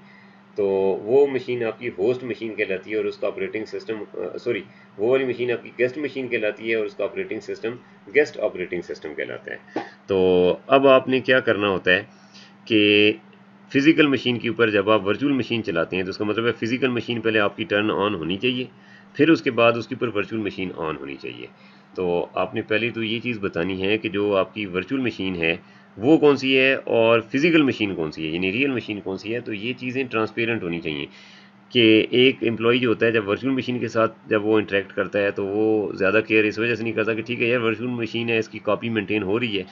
तो वो मशीन आपकी होस्ट मशीन कहलाती है और उसका ऑपरेटिंग सिस्टम सॉरी, वो वाली मशीन आपकी गेस्ट मशीन कहलाती है और उसका operating system guest operating system कहलाता है। तो अब आपने क्या करना होता है कि फिजिकल मशीन के ऊपर जब आप वर्चुअल मशीन चलाते हैं, तो उसका मतलब है फिजिकल मशीन पहले आपकी टर्न ऑन होनी चाहिए, फिर उसके बाद उसके ऊपर वर्चुअल मशीन ऑन होनी चाहिए। तो आपने पहले तो ये चीज़ बतानी है कि जो आपकी वर्चुअल मशीन है वो कौन सी है और फिजिकल मशीन कौन सी है, यानी रियल मशीन कौन सी है। तो ये चीज़ें ट्रांसपेरेंट होनी चाहिए कि एक एम्प्लॉई जो होता है जब वर्चुअल मशीन के साथ जब वो इंटरेक्ट करता है, तो वो ज़्यादा केयर इस वजह से नहीं करता कि ठीक है यार वर्चुअल मशीन है, इसकी कॉपी मेंटेन हो रही है,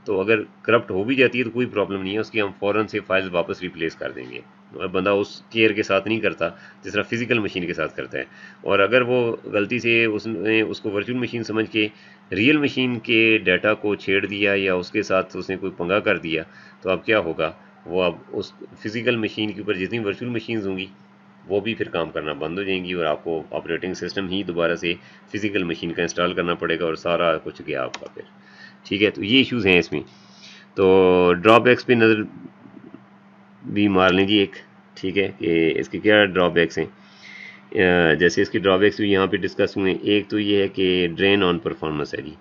तो अगर करप्ट हो भी जाती है तो कोई प्रॉब्लम नहीं है, उसकी हम फ़ौरन से फाइल्स वापस रिप्लेस कर देंगे। और बंदा उस केयर के साथ नहीं करता जिस तरह फिजिकल मशीन के साथ करता है। और अगर वो गलती से उसने उसको वर्चुअल मशीन समझ के रियल मशीन के डाटा को छेड़ दिया या उसके साथ उसने कोई पंगा कर दिया, तो अब क्या होगा, वो अब उस फिजिकल मशीन के ऊपर जितनी वर्चुअल मशीन्स होंगी वो भी फिर काम करना बंद हो जाएंगी और आपको ऑपरेटिंग सिस्टम ही दोबारा से फिजिकल मशीन का इंस्टॉल करना पड़ेगा और सारा कुछ गया आपका फिर। ठीक है, तो ये इश्यूज़ हैं इसमें। तो ड्रॉबैक्स पे नज़र भी मार लें जी एक, ठीक है, कि इसके क्या ड्रॉबैक्स हैं। जैसे इसके ड्रॉबैक्स भी यहाँ पे डिस्कस हुए हैं। एक तो ये है कि ड्रेन ऑन परफॉर्मेंस है जी,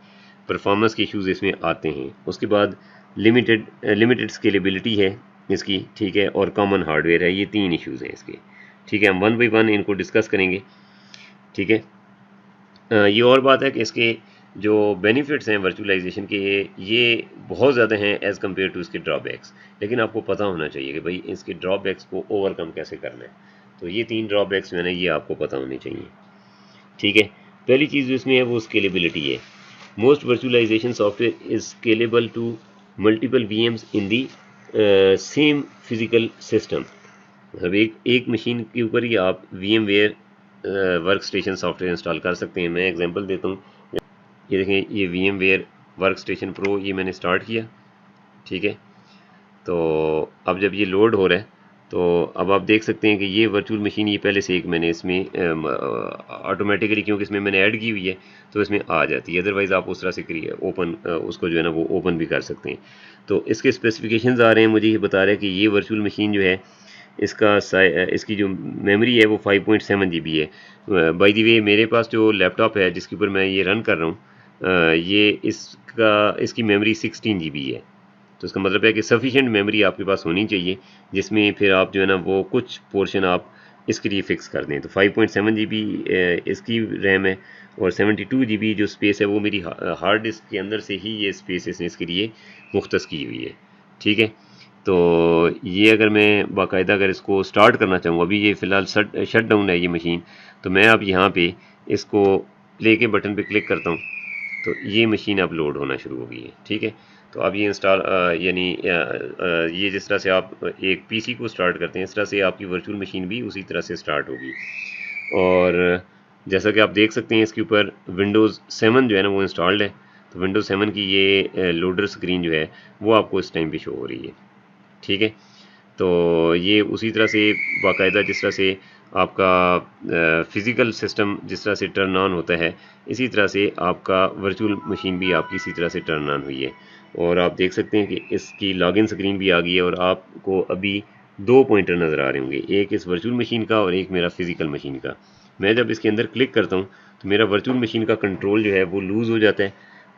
परफॉर्मेंस के इश्यूज़ इसमें आते हैं। उसके बाद लिमिटेड स्केलेबिलिटी है इसकी, ठीक है, और कॉमन हार्डवेयर है। ये 3 इश्यूज़ हैं इसके, ठीक है। हम वन बाई वन इनको डिस्कस करेंगे, ठीक है। ये और बात है कि इसके जो बेनिफिट्स हैं वर्चुअलाइजेशन के, ये बहुत ज़्यादा हैं एज़ कम्पेयर टू इसके ड्रॉबैक्स, लेकिन आपको पता होना चाहिए कि भाई इसके ड्रॉबैक्स को ओवरकम कैसे करना है। तो ये 3 ड्रॉबैक्स जो है ना, ये आपको पता होने चाहिए, ठीक है। पहली चीज़ जो इसमें है वो स्केलेबिलिटी है। Most virtualization software is scalable to multiple VMs in the same physical system. मतलब एक मशीन के ऊपर ही आप VMware workstation software install कर सकते हैं। मैं एग्जांपल देता हूँ, ये देखें, ये VMware वर्क स्टेशन प्रो ये मैंने स्टार्ट किया, ठीक है। तो अब जब ये लोड हो रहा है, तो अब आप देख सकते हैं कि ये वर्चुअल मशीन ये पहले से एक मैंने इसमें ऑटोमेटिकली, क्योंकि इसमें मैंने ऐड की हुई है, तो इसमें आ जाती है। अदरवाइज़ आप उस तरह से ओपन उसको जो है ना वो ओपन भी कर सकते हैं। तो इसके स्पेसिफिकेशंस आ रहे हैं, मुझे ये बता रहे हैं कि ये वर्चुअल मशीन जो है इसकी जो मेमोरी है वो 5.7 GB है। बाय द वे मेरे पास जो लैपटॉप है जिसके ऊपर मैं ये रन कर रहा हूँ, ये इसकी मेमोरी 16 GB है। तो इसका मतलब है कि सफिशिएंट मेमोरी आपके पास होनी चाहिए, जिसमें फिर आप जो है ना वो कुछ पोर्शन आप इसके लिए फ़िक्स कर दें। तो 5.7 GB इसकी रैम है और 72 GB जो स्पेस है वो मेरी हार्ड डिस्क के अंदर से ही ये स्पेस इसके लिए मुख्तस की हुई है, ठीक है। तो ये अगर मैं बाकायदा अगर इसको स्टार्ट करना चाहूँ, अभी ये फ़िलहाल शट डाउन है ये मशीन, तो मैं अब यहाँ पे इसको प्ले के बटन पे क्लिक करता हूँ, तो ये मशीन अब लोड होना शुरू हो गई है, ठीक है। तो अब ये इंस्टॉल यानी ये जिस तरह से आप एक PC को स्टार्ट करते हैं, इस तरह से आपकी वर्चुअल मशीन भी उसी तरह से स्टार्ट होगी। और जैसा कि आप देख सकते हैं इसके ऊपर विंडोज़ 7 जो है ना वो इंस्टॉल्ड है। तो विंडोज़ 7 की ये लोडर स्क्रीन जो है वो आपको इस टाइम पे शो हो रही है, ठीक है। तो ये उसी तरह से बाकायदा जिस तरह से आपका फ़िज़िकल सिस्टम जिस तरह से टर्न ऑन होता है, इसी तरह से आपका वर्चुअल मशीन भी आपकी इसी तरह से टर्न ऑन हुई है। और आप देख सकते हैं कि इसकी लॉगिन स्क्रीन भी आ गई है और आपको अभी 2 पॉइंटर नज़र आ रहे होंगे, एक इस वर्चुअल मशीन का और एक मेरा फ़िज़िकल मशीन का। मैं जब इसके अंदर क्लिक करता हूँ तो मेरा वर्चुअल मशीन का कंट्रोल जो है वो लूज़ हो जाता है।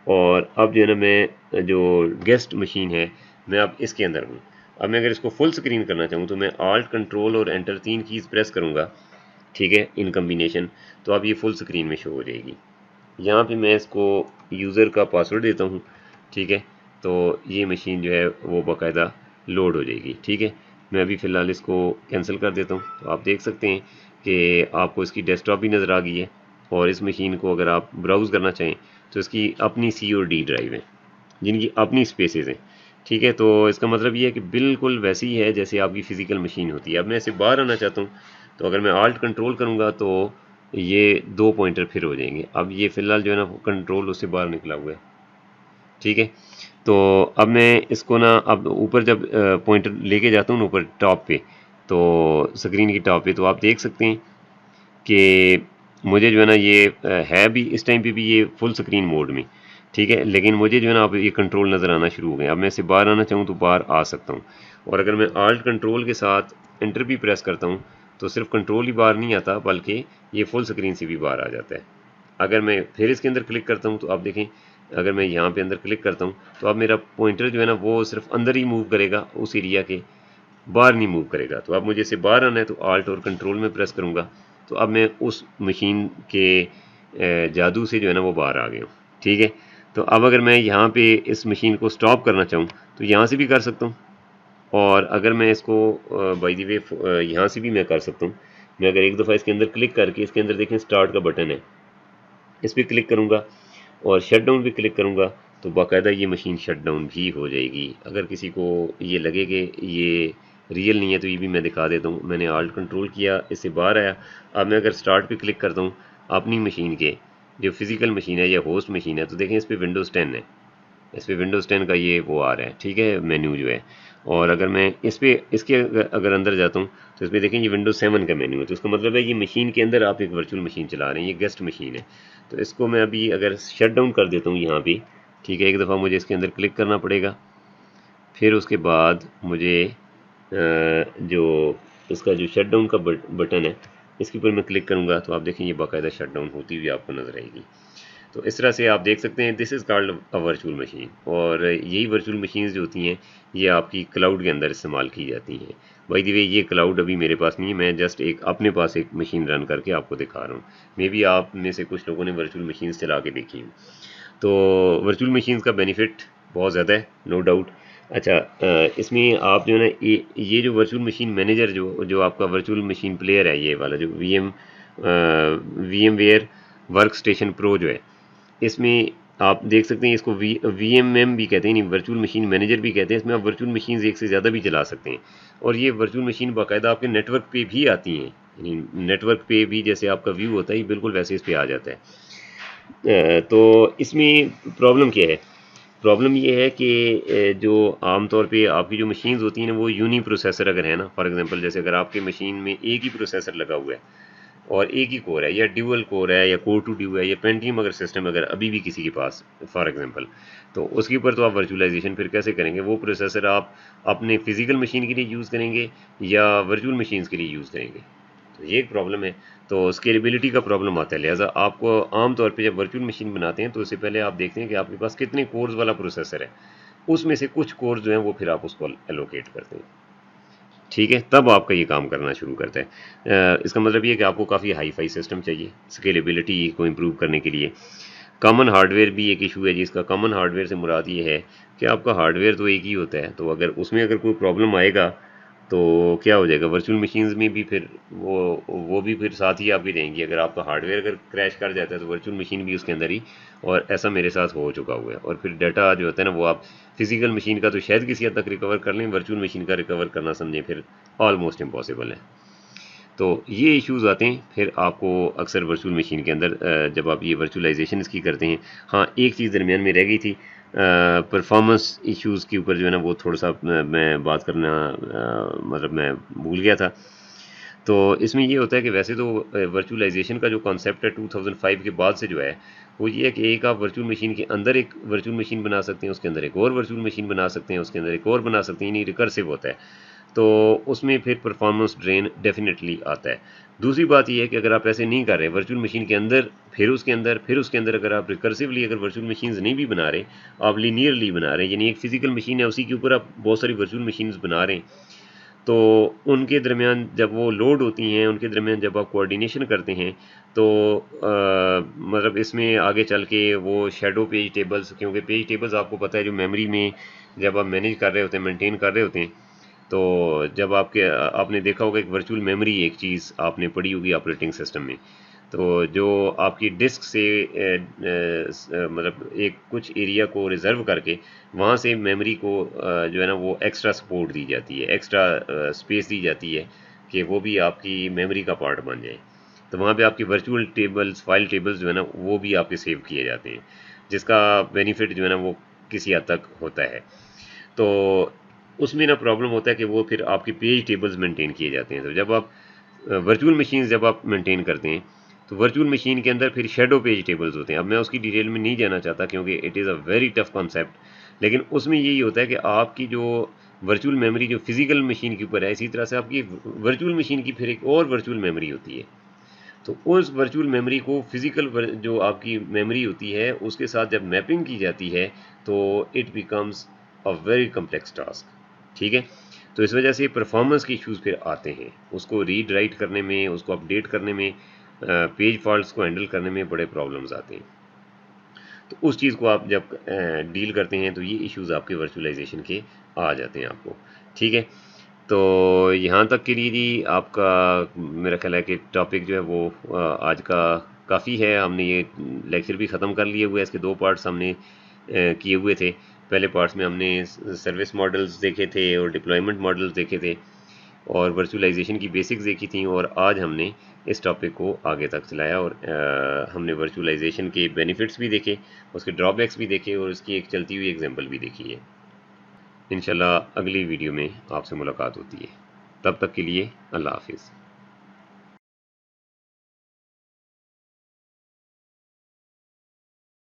और अब जो है ना मैं जो गेस्ट मशीन है, मैं अब इसके अंदर हूँ। अब मैं अगर इसको फुल स्क्रीन करना चाहूँ तो मैं आल्ट कंट्रोल और एंटर 3 कीज़ प्रेस करूँगा, ठीक है, इन कम्बिनेशन, तो अब ये फुल स्क्रीन में शो हो जाएगी। यहाँ पे मैं इसको यूज़र का पासवर्ड देता हूँ, ठीक है। तो ये मशीन जो है वो बाकायदा लोड हो जाएगी, ठीक है। मैं अभी फ़िलहाल इसको कैंसिल कर देता हूँ। तो आप देख सकते हैं कि आपको इसकी डेस्कटॉप भी नज़र आ गई है। और इस मशीन को अगर आप ब्राउज़ करना चाहें तो इसकी अपनी C और D ड्राइव है जिनकी अपनी स्पेसेस हैं, ठीक है। तो इसका मतलब ये है कि बिल्कुल वैसी ही है जैसे आपकी फ़िज़िकल मशीन होती है। अब मैं इसे बाहर आना चाहता हूँ, तो अगर मैं आल्ट कंट्रोल करूँगा तो ये 2 पॉइंटर फिर हो जाएंगे। अब ये फ़िलहाल जो है ना कंट्रोल उससे बाहर निकला हुआ है, ठीक है। तो अब मैं इसको ना अब ऊपर जब पॉइंटर लेके जाता हूँ ना ऊपर टॉप पे, तो स्क्रीन की टॉप पे, तो आप देख सकते हैं कि मुझे जो है ना ये है भी इस टाइम पे भी ये फुल स्क्रीन मोड में, ठीक है, लेकिन मुझे जो है ना अब ये कंट्रोल नज़र आना शुरू हो गए। अब मैं इसे बाहर आना चाहूँ तो बाहर आ सकता हूँ, और अगर मैं आल्ट कंट्रोल के साथ एंटर भी प्रेस करता हूँ तो सिर्फ कंट्रोल ही बाहर नहीं आता बल्कि ये फुल स्क्रीन से भी बाहर आ जाता है। अगर मैं फिर इसके अंदर क्लिक करता हूँ तो आप देखें, अगर मैं यहाँ पे अंदर क्लिक करता हूँ तो अब मेरा पॉइंटर जो है ना वो सिर्फ अंदर ही मूव करेगा, उस एरिया के बाहर नहीं मूव करेगा। तो अब मुझे इसे बाहर आना है तो आल्ट और कंट्रोल में प्रेस करूँगा, तो अब मैं उस मशीन के जादू से जो है ना वो बाहर आ गया हूँ, ठीक है। तो अब अगर मैं यहाँ पे इस मशीन को स्टॉप करना चाहूँ तो यहाँ से भी कर सकता हूँ, और अगर मैं इसको बाय द वे यहाँ से भी मैं कर सकता हूँ। मैं अगर एक दफ़ा इसके अंदर क्लिक करके इसके अंदर देखें स्टार्ट का बटन है, इस पर क्लिक करूँगा और शट डाउन पे क्लिक करूँगा तो बाकायदा ये मशीन शट डाउन भी हो जाएगी। अगर किसी को ये लगे कि ये रियल नहीं है तो ये भी मैं दिखा देता हूँ। मैंने आल्ट कंट्रोल किया, इससे बाहर आया। अब मैं अगर स्टार्ट पे क्लिक करता हूँ अपनी मशीन के, जो फिज़िकल मशीन है या होस्ट मशीन है, तो देखें इस पर विंडोज़ 10 है, इस पर विंडोज़ 10 का ये वो आ रहा है, ठीक है, मेन्यू जो है। और अगर मैं इस पर इसके अगर अंदर जाता हूँ तो इस पर देखें ये विंडोज़ 7 का मेन्यू है, तो इसका मतलब है ये मशीन के अंदर आप एक वर्चुअल मशीन चला रहे हैं, ये गेस्ट मशीन है। तो इसको मैं अभी अगर शट डाउन कर देता हूँ यहाँ पे, ठीक है, एक दफ़ा मुझे इसके अंदर क्लिक करना पड़ेगा, फिर उसके बाद मुझे जो इसका जो शट डाउन का बटन है इसके ऊपर मैं क्लिक करूँगा तो आप देखें ये बाकायदा शट डाउन होती हुई आपको नजर आएगी। तो इस तरह से आप देख सकते हैं, this is called a virtual machine. और यही वर्चुअल मशीन्स जो होती हैं ये आपकी क्लाउड के अंदर इस्तेमाल की जाती हैं। बाय द वे ये क्लाउड अभी मेरे पास नहीं है, मैं जस्ट एक अपने पास एक मशीन रन करके आपको दिखा रहा हूँ। मे बी आप में से कुछ लोगों ने वर्चुअल मशीन्स चला के देखी हूँ। तो वर्चुअल मशीन्स का बेनिफिट बहुत ज़्यादा है, नो डाउट। अच्छा, इसमें आप जो है ना ये जो वर्चुअल मशीन मैनेजर जो जो आपका वर्चुअल मशीन प्लेयर है, ये वाला जो VMware workstation pro जो है, इसमें आप देख सकते हैं इसको वी एम एम भी कहते हैं, नहीं वर्चुअल मशीन मैनेजर भी कहते हैं। इसमें आप वर्चुअल मशीन एक से ज़्यादा भी चला सकते हैं, और ये वर्चुअल मशीन बाकायदा आपके नेटवर्क पे भी आती हैं, यानी नेटवर्क पे भी जैसे आपका व्यू होता है बिल्कुल वैसे इस पे आ जाता है। तो इसमें प्रॉब्लम क्या है? प्रॉब्लम ये है कि जो आमतौर पे आपकी जो मशीन्स होती हैं ना वो यूनी प्रोसेसर अगर है ना, फॉर एग्जांपल जैसे अगर आपके मशीन में एक ही प्रोसेसर लगा हुआ है और एक ही कोर है, या ड्यूअल कोर है, या कोर टू ड्यू है, या पेंटियम अगर सिस्टम अगर अभी भी किसी के पास फॉर एग्जांपल, तो उसके ऊपर तो आप वर्चुअलाइजेशन फिर कैसे करेंगे? वो प्रोसेसर आप अपने फिजिकल मशीन के लिए यूज़ करेंगे या वर्चुअल मशीन्स के लिए यूज़ करेंगे? तो ये एक प्रॉब्लम है। तो स्केलेबिलिटी का प्रॉब्लम आता है, लिहाजा आपको आमतौर पे जब वर्चुअल मशीन बनाते हैं तो उससे पहले आप देखते हैं कि आपके पास कितने कोर्स वाला प्रोसेसर है, उसमें से कुछ कोर्स जो हैं वो फिर आप उसको एलोकेट करते हैं, ठीक है, तब आपका ये काम करना शुरू करता है। इसका मतलब ये है कि आपको काफ़ी हाई फाई सिस्टम चाहिए स्केलेबिलिटी को इम्प्रूव करने के लिए। कॉमन हार्डवेयर भी एक इशू है, जिसका कॉमन हार्डवेयर से मुराद ये है कि आपका हार्डवेयर तो एक ही होता है, तो अगर उसमें अगर कोई प्रॉब्लम आएगा तो क्या हो जाएगा, वर्चुअल मशीन्स में भी फिर वो भी फिर साथ ही आपकी रहेंगी। अगर आपका हार्डवेयर अगर क्रैश कर जाता है तो वर्चुअल मशीन भी उसके अंदर ही, और ऐसा मेरे साथ हो चुका हुआ है। और फिर डाटा जो होता है ना वो आप फिजिकल मशीन का तो शायद किसी हद तक रिकवर कर लें, वर्चुअल मशीन का रिकवर करना समझें फिर ऑलमोस्ट इम्पॉसिबल है। तो ये इश्यूज़ आते हैं फिर आपको अक्सर वर्चुअल मशीन के अंदर जब आप ये वर्चुअलाइजेशन इसकी करते हैं। हाँ, एक चीज़ दरमियान में रह गई थी, परफॉर्मेंस इश्यूज़ के ऊपर जो है ना वो थोड़ा सा मैं बात करना मतलब मैं भूल गया था। तो इसमें ये होता है कि वैसे तो वर्चुअलाइजेशन का जो कॉन्सेप्ट है 2005 के बाद से जो है वो ये है कि एक आप वर्चुअल मशीन के अंदर एक वर्चुअल मशीन बना सकते हैं, उसके अंदर एक और वर्चुअल मशीन बना सकते हैं, उसके अंदर एक और बना सकते हैं, यानी रिकर्सिव होता है। तो उसमें फिर परफॉर्मेंस ड्रेन डेफिनेटली आता है। दूसरी बात ये है कि अगर आप ऐसे नहीं कर रहे वर्चुअल मशीन के अंदर फिर उसके अंदर फिर उसके अंदर, अगर आप रिकर्सिवली अगर वर्चुअल मशीन्स नहीं भी बना रहे, आप लीनियरली बना रहे हैं, यानी एक फिजिकल मशीन है उसी के ऊपर आप बहुत सारी वर्चुअल मशीन्स बना रहे हैं, तो उनके दरमियान जब वो लोड होती हैं, उनके दरमियान जब आप कोऑर्डिनेशन करते हैं तो मतलब इसमें आगे चल के वो शैडो पेज टेबल्स, क्योंकि पेज टेबल्स आपको पता है जो मेमोरी में जब आप मैनेज कर रहे होते हैं, मेंटेन कर रहे होते हैं, तो जब आपने देखा होगा एक वर्चुअल मेमोरी एक चीज़ आपने पढ़ी होगी ऑपरेटिंग सिस्टम में, तो जो आपकी डिस्क से मतलब एक कुछ एरिया को रिज़र्व करके वहाँ से मेमोरी को जो है ना वो एक्स्ट्रा सपोर्ट दी जाती है, एक्स्ट्रा स्पेस दी जाती है कि वो भी आपकी मेमोरी का पार्ट बन जाए। तो वहाँ पे आपकी वर्चुअल टेबल्स, फाइल टेबल्स जो है ना वो भी आपके सेव किए जाते हैं, जिसका बेनिफिट जो है ना वो किसी हद तक होता है। तो उसमें ना प्रॉब्लम होता है कि वो फिर आपके पेज टेबल्स मेंटेन किए जाते हैं। तो जब आप वर्चुअल मशीन जब आप मेंटेन करते हैं तो वर्चुअल मशीन के अंदर फिर शेडो पेज टेबल्स होते हैं। अब मैं उसकी डिटेल में नहीं जाना चाहता क्योंकि it is a very tough concept, लेकिन उसमें यही होता है कि आपकी जो वर्चुअल मेमोरी जो फिजिकल मशीन के ऊपर है, इसी तरह से आपकी वर्चुअल मशीन की फिर एक और वर्चुअल मेमोरी होती है। तो उस वर्चुअल मेमोरी को फिजिकल जो आपकी मेमोरी होती है उसके साथ जब मैपिंग की जाती है तो it becomes a very complex task. ठीक है, तो इस वजह से परफॉर्मेंस के इश्यूज फिर आते हैं, उसको रीड राइट करने में, उसको अपडेट करने में, पेज फॉल्ट्स को हैंडल करने में बड़े प्रॉब्लम्स आते हैं। तो उस चीज़ को आप जब डील करते हैं तो ये इश्यूज आपके वर्चुअलाइजेशन के आ जाते हैं आपको। ठीक है, तो यहाँ तक के लिए जी आपका मेरा ख्याल है कि टॉपिक जो है वो आज का काफ़ी है। हमने ये लेक्चर भी ख़त्म कर लिए हुए, इसके 2 पार्ट्स हमने किए हुए थे। पहले पार्ट्स में हमने सर्विस मॉडल्स देखे थे और डिप्लॉयमेंट मॉडल्स देखे थे और वर्चुअलाइजेशन की बेसिक्स देखी थी, और आज हमने इस टॉपिक को आगे तक चलाया और हमने वर्चुअलाइजेशन के बेनिफिट्स भी देखे, उसके ड्रॉबैक्स भी देखे और उसकी एक चलती हुई एग्जांपल भी देखी है। इंशाल्लाह अगली वीडियो में आपसे मुलाकात होती है, तब तक के लिए अल्लाह हाफिज़।